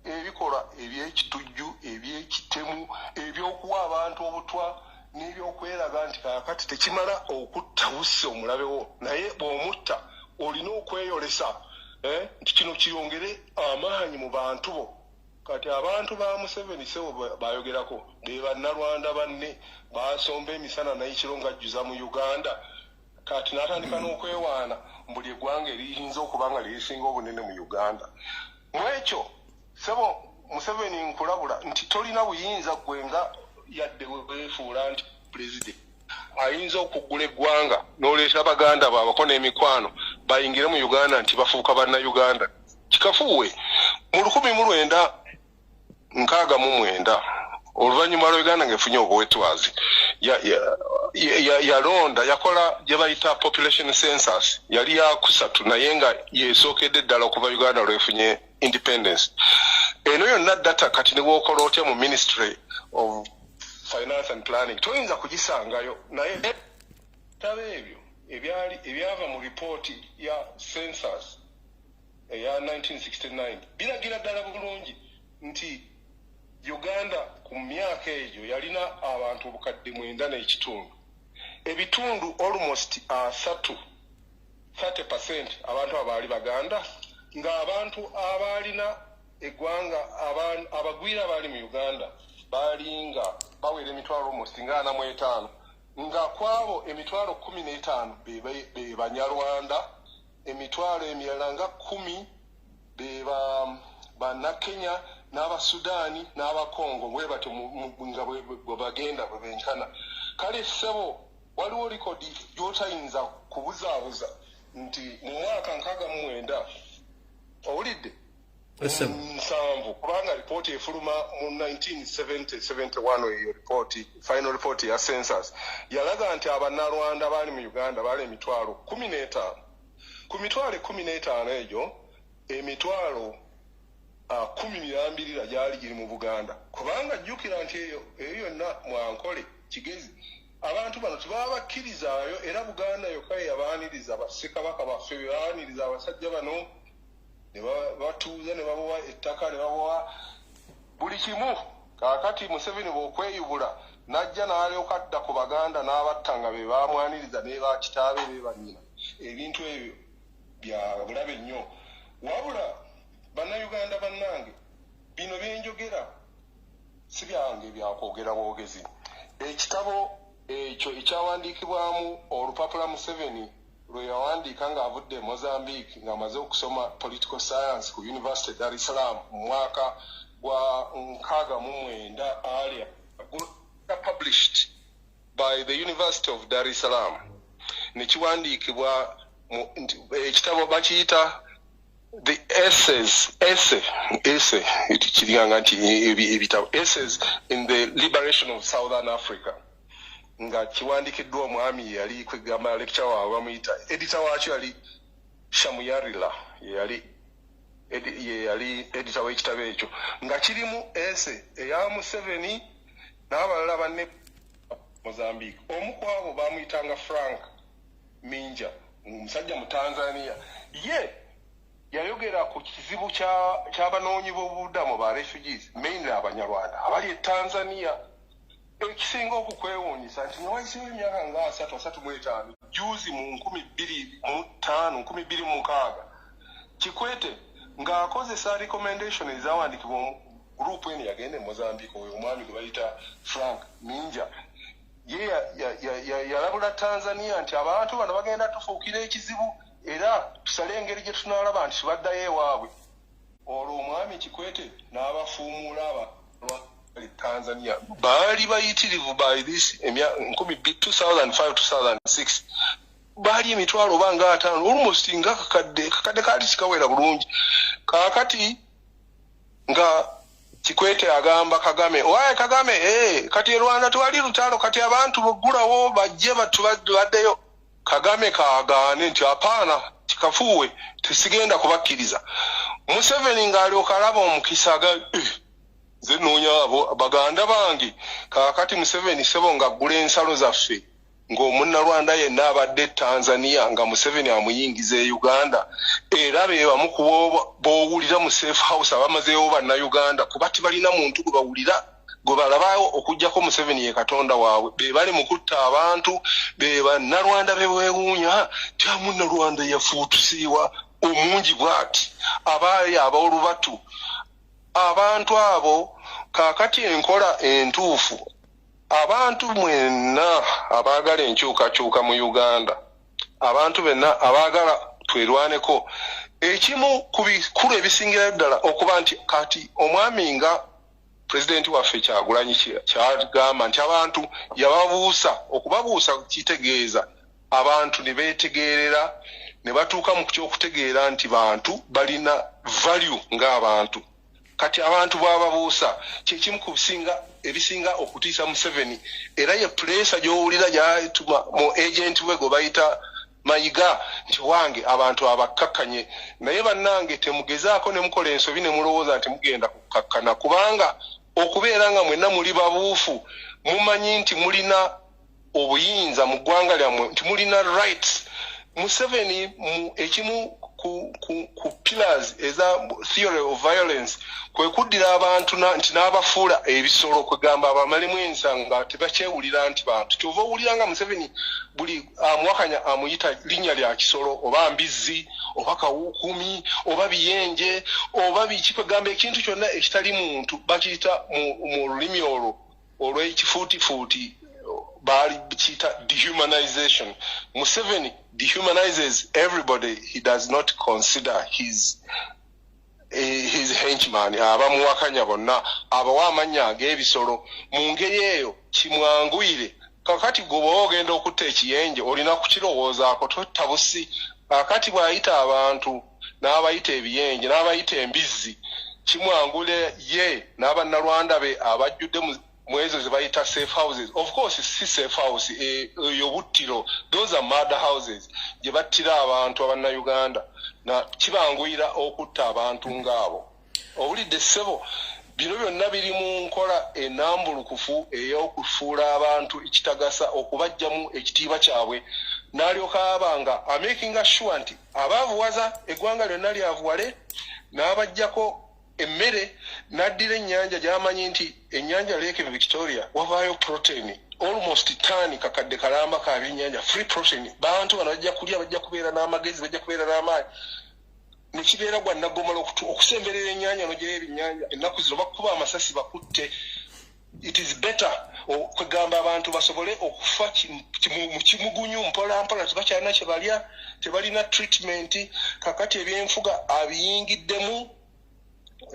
ebikolwa eby'ekitujju eby'ekitemu eby'okuwa abantu obutwa n'ebyokweraga nti kaakati tekimala okutta busse omulabewo naye bw'omutta olina okweyolesa nti kino kiyongere amaanyi mu bantu bo. Kati abantu ba Museveni sebo bayogerako be bannalwanda banne basomba emisana n'ekiro ng'ajjuza mu Uganda. Kati n'atandika n'okwewaana buli eggwanga eriyinza okuba nga lyesinga obunene mu Uganda. Mu ekyo sebo Museveni nkulabula nti tolina buyinza gwe nga yadde weefuula nti pulezidenti ayinza okuggula eggwanga n'oleeta Abaganda baabako n'emikwano bayingire mu Uganda nti bafuuka bannayuganda. Kikafuuwe mu 1969 oluvannyuma lwa Uganda ng'efunye obuwetwazi yalonda yakola gye bayita population census yali yakusatu naye nga yeesookedde ddala okuva Uganda lwefunye independence. Eno yonna data kati ne bw'okola otya mu Ministry of Finance and Planning toyinza kugisangayo naye tabe ebyo ebyava mu ripooti ya census eya 1969 biragira ddala bulungi nti Uganda ku myaka egyo yalina abantu obukadde 9.5 ebitundu almost 30% abantu abaali Baganda ng'abantu abaalina eggwanga abagwira abaali mu Uganda balinga bawera emitwalo almost nga 45 nga kwabo emitwalo 15 be Banyarwanda emitwalo emirala nga 10 be Bannakenya n'Abasudaani n'Abakongo bwe batyo nga bwe bagenda bwe benkana. Kale ssebo waliwo likodi gy'otayinza kubuzaabuza nti mu mwaka 69 owulidde 7 kubanga ripooti efuluma mu 1970-71 eyo ripooti final report ya census yalaga nti Abannarwanda baali mu Uganda baali emitwalo 15 ku mitwalo 15 egyo emitwalo 12 gyali giri mu Buganda kubanga jjukira nti eyo yonna mwankole kigezi abantu bano tebabakkirizaayo era Buganda yokka yabaaniriza bassekabaka baffe bebaaniriza abasajja bano ne batuuza ne babowa ettaka ne babowa buli kimu. Kaakati Museveni bw'okweyubula n'ajja n'alyoka adda ku Baganda n'abatta nga be baamwaniriza ne bakitaabe be bannyina ebintu ebyo bya bulabe nnyo. Wabula bannayuganda bannange bino byenjogera si byange byakwogera bwogezi. Ekitabo ekyo ekyawandiikibwamu olupapula Museveni lwe yawandiika ng'avudde Mozambique ng'amaze okusoma political science ku University Dar es Salaam mu mwaka gwa 69 earlier published by the University of Dar es Salaam. ne kiwandiikibwa ekitabo bakiyita the essays kiriganga nti ebitabo essays in the liberation of Southern Africa nga kiwandikiddwa omwami yali kwegamba lecture waabwe bamuyita editor waakyo yali Shamuyarila yali editor w'ekitabo ekyo nga kirimu essay eya Museveni n'abalala banne Mozambique. Omu ku abo bamuyitanga Frank Minja omusajja mu Tanzania yayogera ku kizibu ky'abanoonyi b'obubudamu ba refugees mainly abanyarwanda abali e Tanzania ekisinga okukwewuunyisa nti newayiseewo emyaka nga 35 juzi mu 2006 Kikwete ng'akozesa recommendation ezawandikibwa mu group eno yagenda e Mozambique oyo omwami gwe bayita Frank Minja yalabula Tanzania nti abantu bano bagenda tufuukira ekizibu era tusale engeri gye tunaalaba nti tubaddayo ewaabwe. Olwo omwami Kikwete n'abafuumuula Tanzania baali bayitirivu by this 2005-2006 baali emitwalo oba nga 5 almost nga kakadde kaali kikawera bulungi. Kaakati nga Kikwete agamba Kagame owaye Kagame kati e Rwanda twali lutalo kati abantu bogulawo bajje batubaddeyo. Kagame kaagaane nti apaana kikafuwe tusigenda kubakkiriza. Museveni ng'alyoka alaba omukisa nze noonya abo baganda bange. Kaakati Museveni sebo ng'aggula ensalo zaffe ng'omunnalwanda yenna abadde Tanzania nga Museveni amuyingiza e Uganda era be bamu ku b'owulira mu safe house abamazeewo bannayuganda kuba tibalina muntu gwe bawulira gwe balabaawo okuggyako Museveni ye Katonda waabwe be bali mu kutta abantu be bannalwanda be beewuunya ti munnalwanda yafuutusiiwa omungi bw'ati abaali ab'olubatu abantu abo. Kaakati enkola entuufu abantu mwenna abaagala enkyukakyuka mu Uganda abantu benna abaagala twerwaneko ekimu ku bikulu ebisingira ddala okuba nti kati omwami nga President waffe Kyagulanyi kyagamba nti abantu yababuusa okubabuusa kitegeeza abantu ne beetegeerera ne batuuka mu kyokutegeera nti bantu balina value ng'abantu. Kati abantu bw'ababuusa kyekimu ku ebisinga okutiisa Museveni era ye pressure gy'owulira gy'atuma mu agent we gwe bayita Mayiga nti wange abantu abakkakkanye naye bannange temugezaako ne mukola ensobi ne mulowooza nti mugenda kukkakkana kubanga okubeera nga mwenna muli babuufu mumanyi nti mulina obuyinza mu ggwanga lyammwe nti mulina rights. Museveni ekimu ku pillars eza theory of violence kwe kuddira abantu nti n'abafuula ebisolo kwegamba abamalimu ensanga tebakyewulira nti bantu kyova owulira nga Museveni buli amwakanya amuyita linnya lya kisolo oba mbizzi oba kawuukumi oba biyenje oba biki kwegamba ekintu kyonna ekitali muntu bakiyita mu lulimi olw'ekifuutifuuti baali bikiyita dehumanization. Museveni dehumanizes everybody. He does not consider his henchman abamuwakanya bonna abawa amannya ag'ebisolo mu ngeri eyo kimwanguyire. Kakati gwe ogenda okutta ekiyenje olina kukirowoozaako totta busi. Kakati bw'ayita abantu n'abayita ebiyenje n'abayita embizzi kimwangule ye n'abannalwanda be abajjudde mwezo ze bayita safe houses. Of course si safe house yobuttiro those are murder houses gye battira abantu abannayuganda na kibanguyira okutta abantu ng'abo. Owulidde ssebo bino byonna biri mu nkola enambulukufu ey'okufuula abantu ekitagasa okubajjamu ekitiibwa kyabwe n'alyoka abanga amaking sure nti abaavuwaza eggwanga lyonna lyavuwale n'abajjako emmere n'addira ennyanja gy'amanyi nti ennyanja Lake Victoria wavaayo protein almost tani kakadde kalamba ka byennyanja free protein. Bantu bano bajja kulya bajja kubeera n'amagezi bajja kubeera n'amaanyi nekibeera gwa nagomala okusemberera ennyanja n'ogyera ebyennyanja ennaku zino bakuba amasasi bakutte. It is better kwegamba abantu basobole okufa mu kimugunyu mpolampola tebakyalina kye balya tebalina treatment. Kakati ebyenfuga abiyingiddemu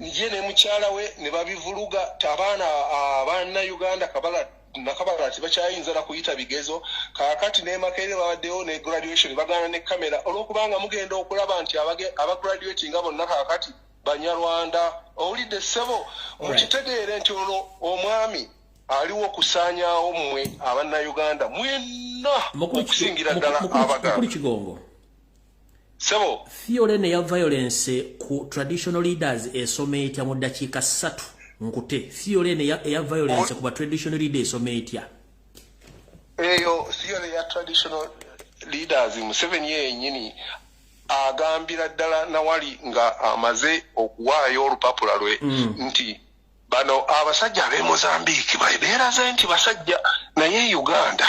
ye ne mukyala we ne babivuluga abaana Uganda Kabala nakabala tibakyayinza na kuyita bigezo kakati ne Makerere bawaddeyo ne graduation bagana ne kamera olwokubanga mugenda okulaba nti aba graduating bonna kakati Banyarwanda owulidde ssebo mukitegeere nti ono omwami aliwo kusaanyaawo mmwe Abannayuganda mwenna okusingira ddala Abaganda Kigongo ssebo Fiore ya violence ku traditional leaders esome etya mu dakiika 3 nkute Fiore ya violence ku traditional leaders esome etya eyo Fiore ya traditional leaders Museveni yennyini agambira ddala nawali nga amaze okuwaayo olupapula lwe nti bano abasajja ab'e Mozambique beeraze nti basajja naye Uganda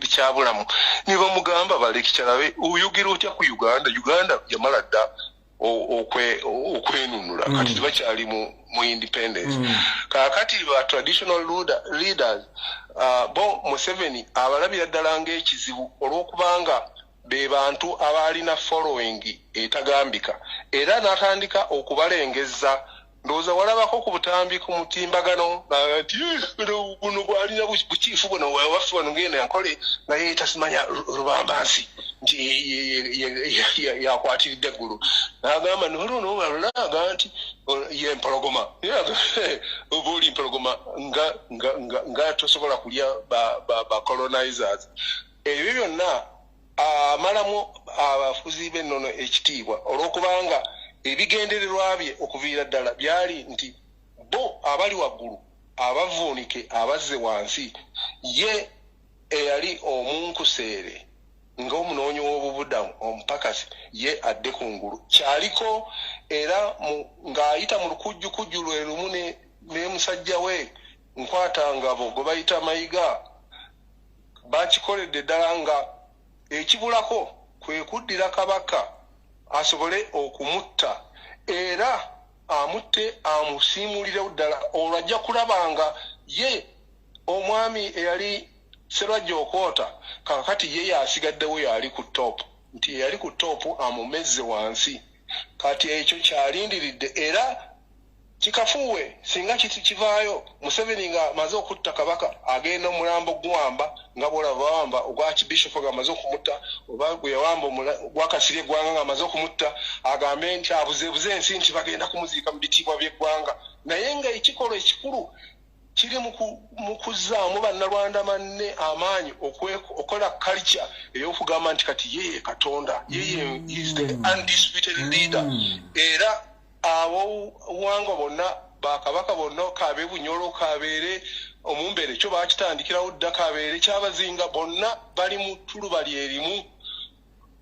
bikyabulamu ne bamugamba balekikyalabe oyogera otya ku Uganda yamala dda okwenunula kati tebakyali mu independence kakati ba traditional leaders bo Museveni abalabira ddala ng'ekizibu olw'okubanga be bantu abalina following etagambika era n'atandika okubalengeza ndowooza walabako ku butambi ku mutimbagano nti buno bwalina bukiifu buno waffe wano ngenda yankole naye tasimanya lubambansi nti yakwatiridde eggulu n'agamba nolwalaga nti ye mpologoma oba oli mpologoma nga tosobola kulya ba colonizers ebyo byonna amalamu abafuzi b'ennono ekitiibwa olw'okubanga ebigendererwa bye okuviira ddala byali nti bo abali waggulu abavuunike abazze wansi ye eyali omunkuseere ng'omunoonyi w'obubudamu omupakasi ye adde ku ngulu kyaliko era ng'ayita mu lukujjukujju lwe lumu ne musajja we nkwatangabo gwe bayita Mayiga bakikoledde ddala nga ekibulako kwe kuddira kabaka asobole okumutta era amutte amusiimulirewo ddala olwo ajja kulabanga ye omwami eyali Sserwajja Okoota kakati ye yasigaddewo yali ku top nti yali ku top amumezze wansi kati ekyo kyalindiridde era kikafuwe singa kivaayo Museveni nga amaze okutta kabaka agenda omulambo gwamba nga bwolaba wamba ogwa Archbishop nga amaze okumutta oba gwe yawamba gwakasirye eggwanga nga amaze okumutta agambe nti abuzeebuze ensi nti bagenda kumuziika mu bitiibwa by'eggwanga naye nga ekikolwa ekikulu kiri mu kuzzaamu bannalwanda manne amaanyi okola culture ey'okugamba nti kati yeye Katonda yeye is the undisputed leader era abo wango bonna bakabaka bonna kabe bunyolo kabeere omumbere kyo bakitandikirawo dda kabeere kyabazinga bonna bali mu tulu bali erimu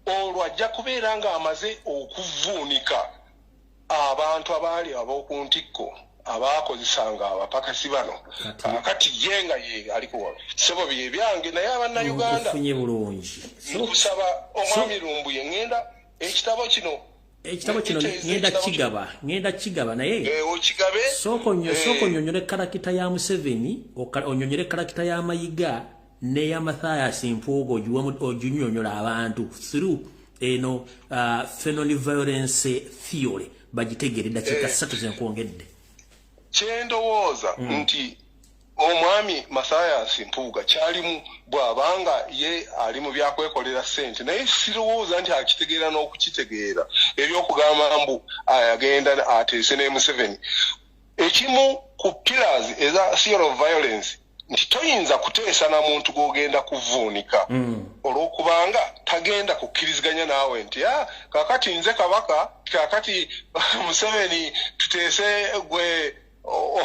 olwo ajja kubeera nga amaze okuvuunika abantu abaali ab'okuntikko abakozesanga abapakasi bano kakati yenga ye aliko sebo bye byange naye Abannayuganda funye bulungi nkusaba omwami Lumbuye ngenda ekitabo kino ngenda kigaba naye okigabe soko nyonyole karakita ya Museveni onyonyole karakita ya Mayiga ne ya Mathias Mpuuga ojunyonyola abantu through eno family violence theory bagitegere dakika 3 zenkwongedde kyendowooza nti omwami Mathias Mpuuga kyalimu bw'abanga ye ali mu byakwekolera ssente naye sirowooza nti akitegeera n'okukitegeera ebyokugamba mbu agenda ateese ne Museveni ekimu ku pillars eza theory of violence nti toyinza kuteesa na muntu gw'ogenda kuvuunika olw'okubanga tagenda kukkiriziganya naawe nti kakati nze kabaka kakati Museveni tuteese gwe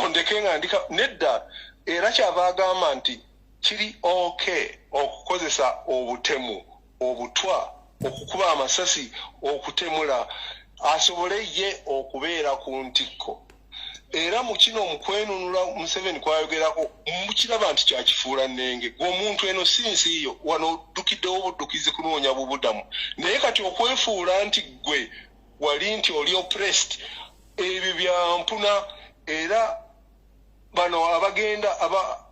ondeke nga ndika nedda era kyava agamba nti kiri okay okukozesa obutemu obutwa okukuba amasasi okutemula asobole ye okubeera ku ntikko era mu kino omukwenunula Museveni kwayogerako mukiraba nti kyakifuula nnenge gw'omuntu eno si nsi yo wano oddukiddewo obuddukizi kunoonya bubudamu naye kati okwefuula nti gwe wali nti oli oppressed ebyo byampuna era bano abagenda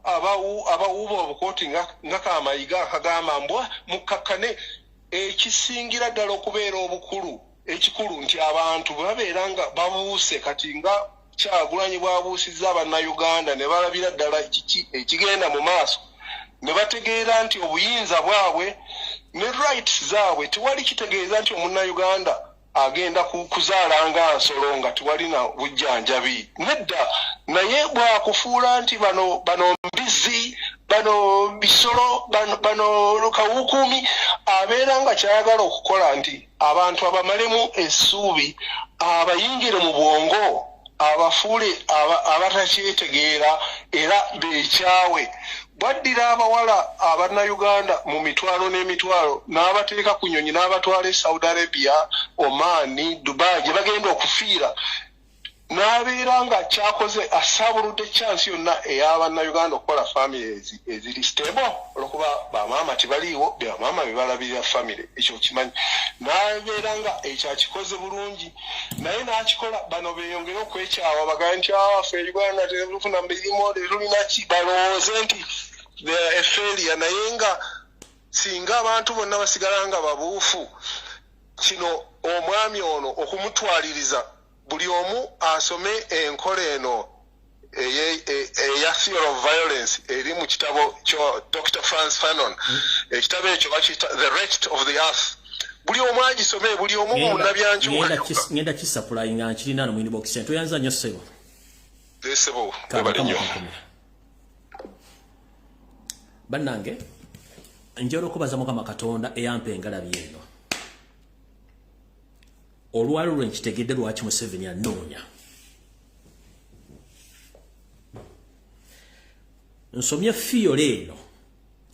abawuuba obukooti nga Kamayiga akagamba mbwa mukakkane ekisingira ddala okubeera ekikulu nti abantu babeera nga babuuse kati nga Kyagulanyi bwabuusizza Bannayuganda ne balabira ddala ekigenda mu maaso ne bategeera nti obuyinza bwabwe ne rights zaabwe tewali kitegeeza nti Omunnayuganda agenda kuzaala nga nsolo nga tewali na bujjanjabi. Nedda naye bwakufuula nti bano mbizi bano bisolo bano kawukuumi abeera nga kyayagala okukola nti abantu abamalemu essuubi abayingire mu bwongo abafuule abatakyetegeera era beekyawe. Baddira abawala Abannayuganda mu mitwalo n'emitwalo n'abateeka ku nnyonyi n'abatwala e Saudi Arabia, Oman, Dubai gye bagenda okufiira. N'abeera nga kyakoze asabuludde chance yonna ey'Abannayuganda okukola family eziri stable olwokuba bamaama tebaliiwo, bamaama be balabirira family, ekyo kimanyi. N'abeera nga ekyo akikoze bulungi naye n'akikola bano beeyongere okwekyawa bagaa nti ffe Uganda terufuna mirimu terulina ki, balowooze nti a failure. Naye nga singa abantu bonna basigala nga babuufu, kino omwami ono okumutwaliriza buli omu asome enkola eno eya Theory of Violence eri mu kitabo kyo Dr. Franz Fanon. Ekitabo ekyo bakiyita The Wretched of the Earth. Buli omu agisome, buli omu munnabyanju ngenda kisapulainga nkirina no mu inbox ento yanza nnyo ssebo. Sebo bali nnyo. Bannange njala okubaza Mukama Katonda eyampa engalabi eno. Olwali lwenkitegedde lwaki Museveni annoonya. Nsomye Theory eno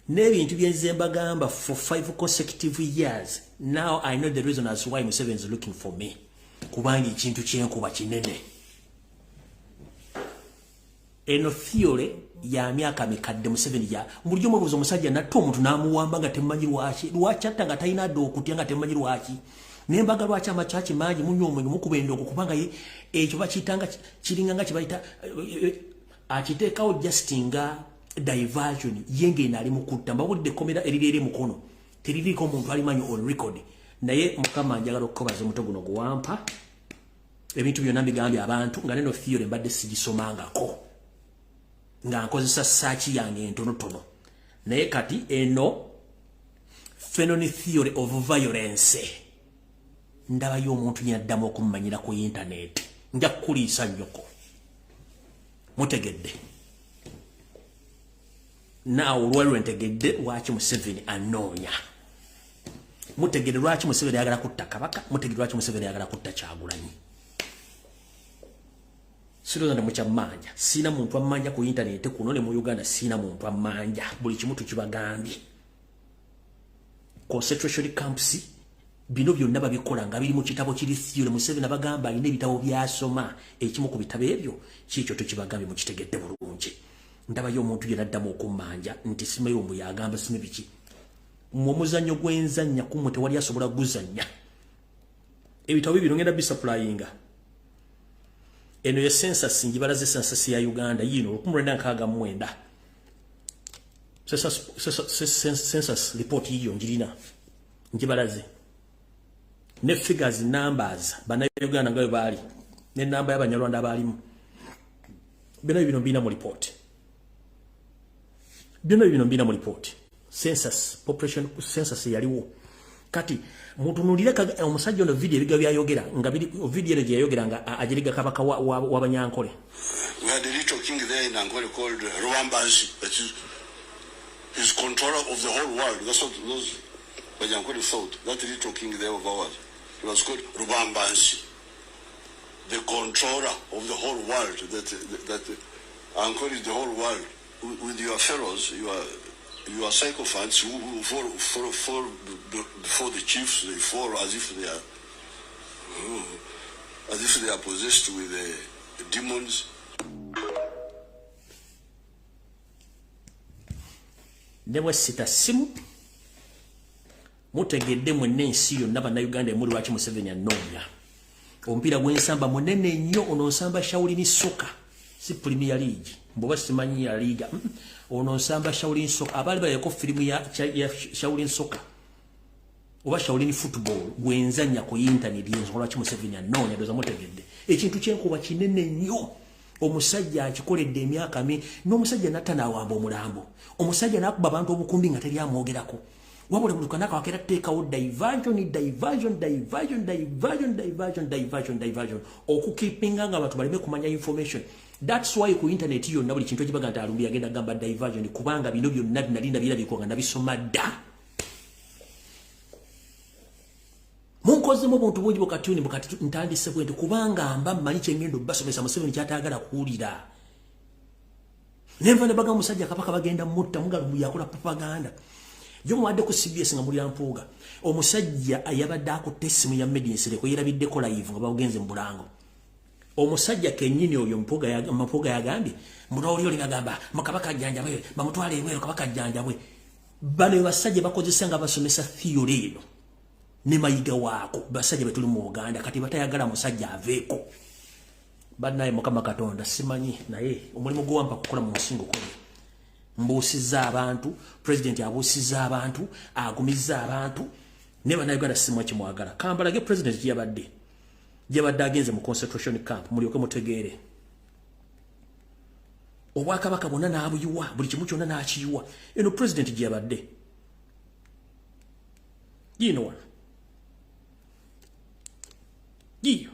n'ebintu bye nze mbagamba for 5 consecutive years. Now I know the reason as why Museveni is looking for me. Kubanga ekintu kyenkuba kinene. Eno Theory ya myaka mikadde Museveni ya mulyo mubuzo musajja natta omuntu n'amuwamba nga temmanyi lwaki atta nga talina ddo okutya nga temmanyi lwaki. Nembaga lwaki amachachi mangi munywa omwenyo mukuba endoko kubanga ekyo bakiyitanga kiringa nga kibayita akiteekawo justinga diversion yenge nali mukutta mbawulidde komera erirere mukono teririko omuntu alimanyi on record. Naye Mukama njagala okukobaza omuto guno guwampa ebintu byonna mbigambye abantu nga neno Theory mbadde sigisomangako nga nkozesa saaki yange entonotono. Naye kati eno Fanon Theory of Violence ndaba y'omuntu yaddamu okumumanyira ku internet nja kuliisa nnyoko mutegedde. Naawe olwali lwentegedde lwaki Museveni annoonya. Mutegedde lwaki Museveni ayagala kutta Kabaka, mutegedde lwaki Museveni ayagala kutta Kyagulanyi. Siroza ndamukyamanja, sina muntu amanja ku internet kuno ne mu Uganda sina muntu amanja, buli kimu tukibagambye. Concentration camps bino byonna babikola nga biri mu kitabo kiri Theory. Museveni abagamba alina ebitabo byasoma, ekimu ku bitabo ebyo kikyo tukibagambye mukitegedde bulungi. Ndaba y'omuntu yenaddamu okummanja nti Simayombo yagamba sime biki. Mu muzannyo gw'enzannya kumwe tewali asobola guzannya. Ebitabo bino ngenda bisaplayinga. Eno ye census njibalaze census ya Uganda yino 1969. Census report yiyo njirina njibalaze. Ne figures numbers bana Uganda ngayo bali ne namba y'Abanyarwanda abalimu. Bino bina mu report. Bino bina mu report. Census population census yaliwo. Kati mutunulire omusajja ono video ebiga byayogera nga video ere yayogera nga ajiriga Kabaka w'Abanyankole. We had a little king there in Angola called Ruambansi, that is his controller of the whole world. That's what those Banyankole thought. That little king there of ours, he was called Ruambansi, the controller of the whole world. That Angola is the whole world. With your pharaohs, your sycophants who fall before the chiefs, they fall as if they are possessed with demons. Never sit a sim. Mutegedde mwenna ensi yonna bannayuganda emuli lwaki Museveni annoonya. Omupiira gw'ensamba munene nnyo ono nsamba Shaolin Soccer si Premier League. Mboba simanyi ya liga. Ono nsamba Shaolin Soccer. Abali baliko filimu ya Shaolin Soccer. oba Shaolin football gwenzanya ku internet yensonga lwaki Museveni anoonya doza mutegedde ekintu kyenkuba kinene nnyo omusajja akikoledde emyaka n'omusajja natta n'awamba omulambo omusajja n'akuba abantu obukumbi nga teri amwogerako wabula buli kanaka wakera teekawo diversion okukipinga nga abantu baleme kumanya information. That's why ku internet yonna buli kintu ekibaga nti Lumbuye agenda gamba diversion kubanga bino byonna binalinda birabiko nga nabisoma dda. Munkozemu buntu bungi bukatuni bukati ntandise bwente kubanga mba mmanyi kyengendo basomesa Museveni kyatagala kuwulira. Nemva ne baga musajja kabaka bagenda mutta muga Lumbuye akola propaganda. Yo mwadde ku CBS nga muri ampuga. Omusajja ayabadde akutte essimu ya Medinsire ko yerabiddeko live nga bagenze mu Bulango. Omusajja kennyini oyo mpuga yagambye muno oli ngagamba makabaka ajjanjabwe bamutwale ebwero kabaka ajjanjabwe. Bano basajja bakozesa nga basomesa theory eno. Ne mayiga wako basajja betuli mu Uganda kati batayagala musajja aveeko. Banaye Mukama Katonda simanyi naye omulimu gwampa kukola mu musingo kuli. Mbusiza abantu, president abusiza abantu, agumiza abantu, ne banaye Uganda simwa kimwagala. Kambalage president Yabadde agenze mu concentration camp mulyoke mutegeere. Obwakabaka bonna n'abuyuwa buli kimu kyonna n'akiyuwa. Eno president Yabadde. You know what? Yeah.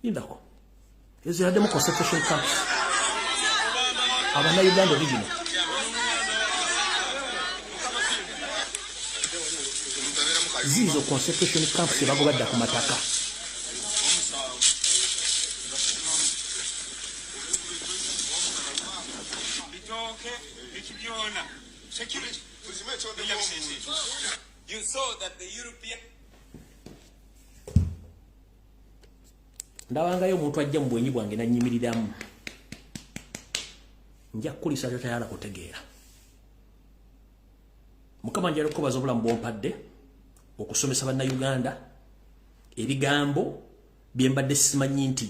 Indako. Ezi hadde mu concentration camps. Abana Uganda original. Zizo concentration camps bagobadde ku mataka. You saw that the European ndawangayo omuntu ajja mu bwenyi bwange nanyimiriramu. Nja kukulisa tayala kutegeera. Mukama njalo kubaza obulamu bwompadde okusomesa banna Uganda ebigambo byembadde simanyi nti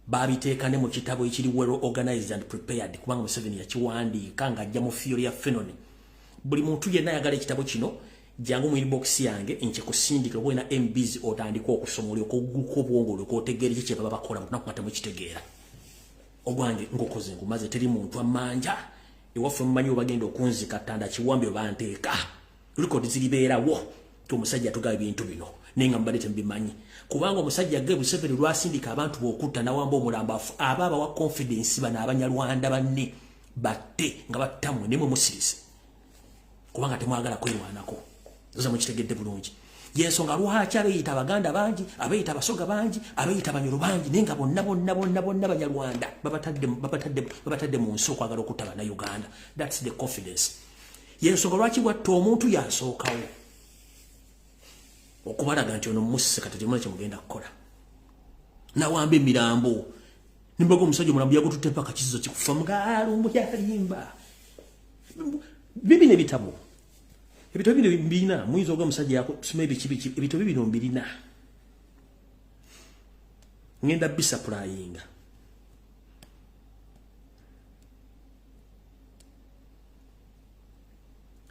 babiteekane mu kitabo ekiri well organized and prepared kubanga Museveni yakiwandiika nga ajja mu theory ya phenome. Buli muntu yenna ayagala ekitabo kino jangu mu inbox yange nche kusindika bwena MBs otandika okusoma oliko obwongo oliko otegeera kye baba bakola nakwata mu kitegeera. Ogwange ngokoze ngumaze teri muntu amanja ewafe mmanyi obagenda okunzika tanda kiwambye banteeka. Record zilibeerawo omusajja tugaye ebintu bino nenga mbalete mbimanyi kubanga omusajja gwe Museveni lwasindika abantu bokutta nawamba omulambafu ababa wa confidence bana abanyalwanda banne batte nga batamwe nemwe musirisi kubanga temwagala kwerwanako zoza mukitegedde bulungi yensonga lwaki abayita abaganda bangi abayita abasoga bangi abayita abanyoro bangi nenga bonna banyalwanda babatadde mu nsi okwagala okutta bana Uganda. That's the confidence. Yensonga lwaki bwatta omuntu yasookawo okubalaga nti ono musse kati temuna kye mugenda kukola nawamba emirambo nimbaga omusajja omulambo yagututte mpaka kizizo kikufa Lumbuye alimba bibi nebitabo ebitabo bino mbina muyinza oga omusajja yakusoma ebitabo bino mbirina ngenda bisapurayinga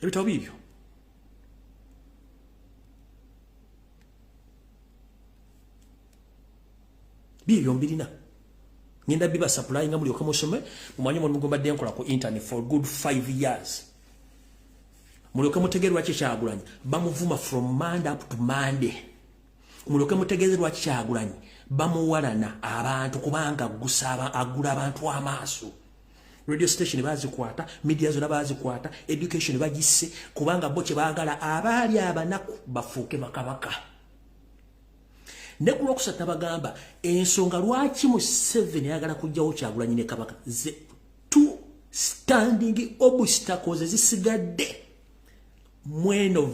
ebitabo bibyo bibyo mbirina ngenda biba supply nga mulyoka musome mumanyi mu ngombadde nkola ku internet for good 5 years mulyoka mutegerwa kyagulanye bamuvuma from Monday up to Monday mulyoka mutegerwa kyagulanye bamuwalana abantu kubanga gusaba agula abantu amaaso. Radio station bazikwata, media zona bazikwata, education bagisse kubanga bo kye baagala abaali abanaku bafuuke bakabaka. Nekulwa kusata bagamba ensonga lwaki Museveni yagala kujjawo Kyagulanyi ne kabaka ze two standing obstacles zisigadde mweno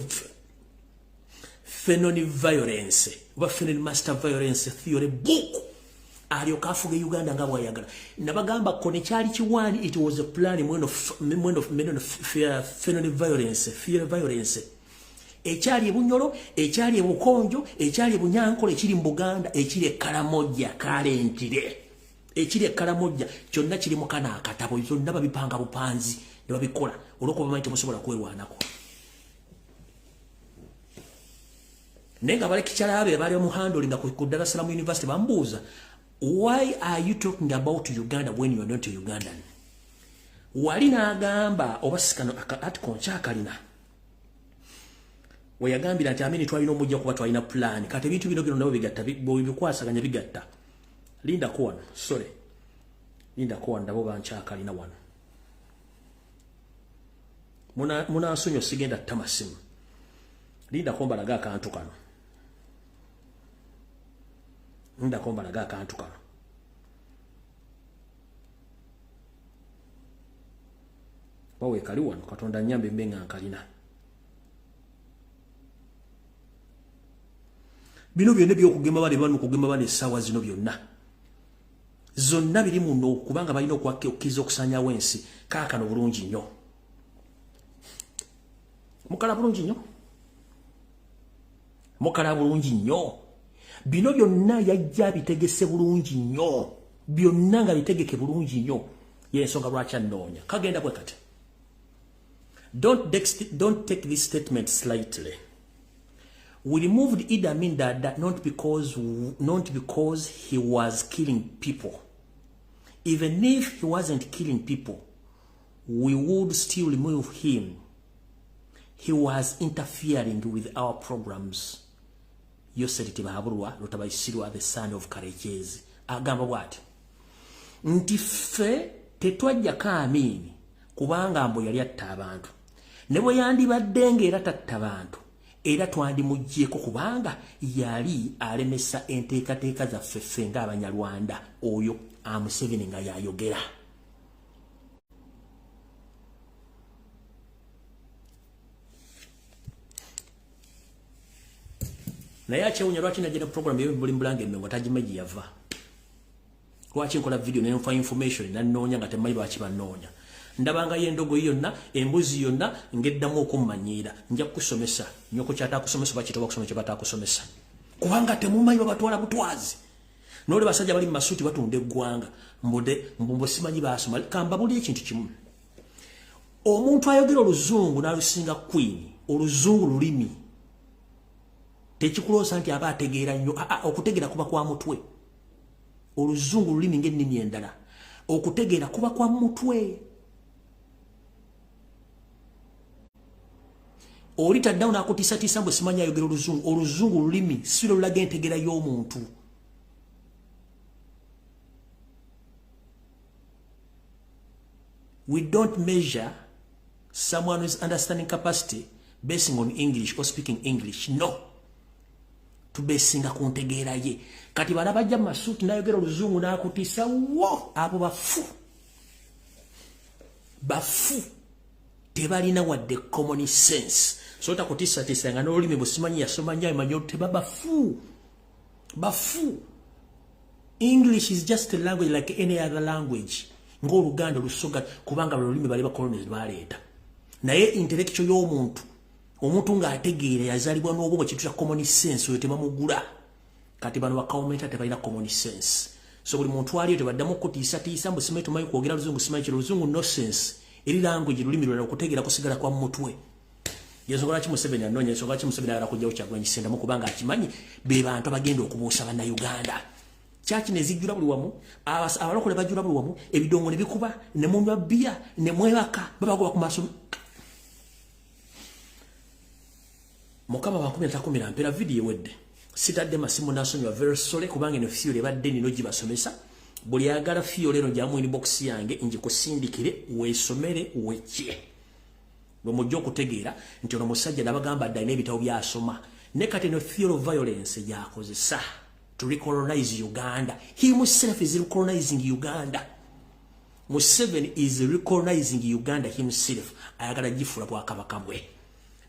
phenome violence oba phenome master violence theory book alioka afuga Uganda nga bwayagala nabagamba ko ne kyali kiwani it was a plan mweno phenome violence fear violence ekyali ebunyolo ekyali ebukonjo ekyali ebunyankole ekiri mu Buganda ekiri Karamoja Kalentire ekiri ekkalamojja kyonna kiri mu kana akatabo byonna babipanga bupanzi ne babikola olwokuba bamanyi temusobola kwerwanako naye nga balekikyala abe baali bamuhandolinga ku Dar es Salaam University bambuuza why are you talking about Uganda when you are not a Ugandan? Wali n'agamba oba sikano article nkyakalina we yagambira nti amini twalina omujja kuba twalina plan kati ebintu bino nabo bigatta bikwasaganya bigatta Linda Kwan sorry Linda Kwan ndabo bankyakalina wano muna nsonyo sigenda tamasimu Linda Komba laga akantu kano Linda Komba laga akantu kano bawe kali wano katonda nyambe mbenga nkalina bino byonna byokugema bale bano kugema bane sawa zino byonna zonna biri muno kubanga balina okwakkiriza okusanya wensi kaakano bulungi nnyo mukala bulungi nnyo mukala bulungi nnyo bino byonna yajja bitegese bulungi nnyo byonna nga bitegeke bulungi nnyo yensonga lwaki annoonya kagenda bwe kati don't take this statement slightly. We removed Idi Amin Dada not because he was killing people. Even if he wasn't killing people, we would still remove him. He was interfering with our programs. Yoseri Tibahaburwa, Rotabaisirwa, the son of Karechezi. Agamba what? Ntife tetwajja kaamini kubanga mbo yali atta abantu. Nebo yandibadde ng'era tatta abantu. Era twandimuggyeko kubanga yali alemesa enteekateeka zaffe ffe ng'Abanyarwanda oyo Museveni nga yayogera. Naye akyewunya lwaki najja ne program y'ebuli mbulanga emmengo tagimaji yava. Lwaki nkola video ne nfa information nannoonya nga temanyi lwaki bannoonya. Ndabanga yendogo yonna embuzi yonna ngeddamu okummanyiira nja kusomesa nyoko kyata kusomesa bakitoba kusomesa kyabata kusomesa kubanga temumanyi babatwala butwazi nole basajja bali masuti batunde gwanga mbumbo simanyi basoma kamba buli ekintu kimu omuntu ayogera oluzungu nalusinga queen oluzungu lulimi tekikulosa nti aba ategeera nnyo okutegeera kuba kwa mutwe oluzungu lulimi ng'ennimi endala okutegeera kuba kwa mutwe Olita down akutisa mbwe simanya ayogera oluzungu lulimi siro lulaga entegera y'omuntu. We don't measure someone's understanding capacity basing on English or speaking English. No. Tubesinga ku ntegeera ye. Kati bana bajja masuti nayogera oluzungu nakutisa wo abo bafu. Bafu. Tebalina wadde common sense. So takutisa nga n'olulimi busimanyi yasoma nnyo amanyi tebaba bafu. English is just a language like any other language. Ng'Oluganda lusoga kubanga lulimi bali bakolonize baleeta. Naye intellectual y'omuntu omuntu ng'ategeera yazalibwa n'obwongo kintu kya common sense oyo tebamugula. Kati bano bakawomenta tebalina common sense. So buli muntu aliyo tebaddamu okutiisa mbu simanyi tumanyi kwogera luzungu simanyi kiro luzungu no sense. Eri language lulimi lwala okutegeera kusigala kwa mutwe. Yensonga lwaki Museveni anoonya ensonga lwaki Museveni ayagala kujjawo Kyagulanyi Ssentamu kubanga akimanyi be bantu abagenda okubuusa bannayuganda. Kyaki ne zijjula buli wamu abalokole bajjula buli wamu ebidongo ne bikuba ne munywa bbiya ne mwebaka babagoba ku maaso. Mukama wa 10 mpera video Ewadde sitadde masimu nasonyiwa very sorry kubanga eno fiyo lebadde nino gibasomesa. Buli agala fiyo lero jamu inbox yange njikusindikire weesomere wekye. Lomujja okutegeera nti ono musajja nabagamba addaina ebitabo byasoma ne kati no theory of violence yakozesa to recolonize Uganda. He himself is recolonizing Uganda. Museveni is recolonizing Uganda himself. Ayagala gifula bwa kabaka bwe.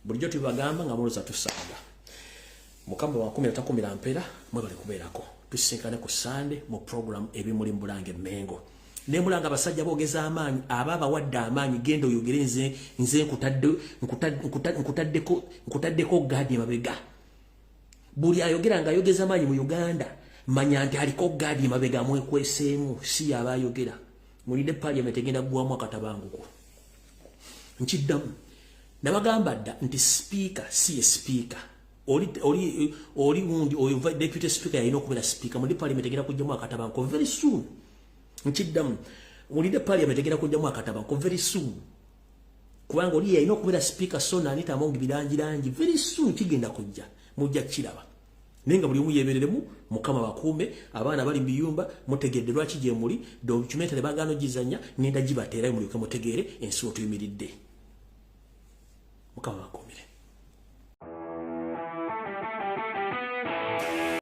Bulijjo tubagamba nga muloza tusanga. Mukamba wa 10 mpera mwe bali kubeerako. Tusinkane ku Sunday mu program ebimuli mbulange Mengo. Ne mulanga basajja boogeza amaanyi ababa wadda amaanyi gendo oyogere nze nkutaddeko gadi mabega. Buli ayogera nga ayogeza amaanyi mu Uganda manya nti aliko gadi mabega mwekweseemu si yabayogera mulide parliament egenda gwamu akatabanguko nkiddamu nabagamba dda nti speaker si ye speaker oli wundi oyo deputy speaker yalina okubeera speaker mulide parliament egenda kujjamu akatabanguko very soon nkiddamu mulide parliament egenda kujjamu akatabanguko very soon kubanga oli yalina okubeera speaker so naanita amongi birangirangi very soon kigenda kujja mujja kiraba nenga buli omu yebereremu mukama bakuume abaana bali mbiyumba mutegedde lwaki gye muli document ne bagano gizanya ngenda gibateera mulyoke mutegeere ensi otuyimiridde mukama bakuumire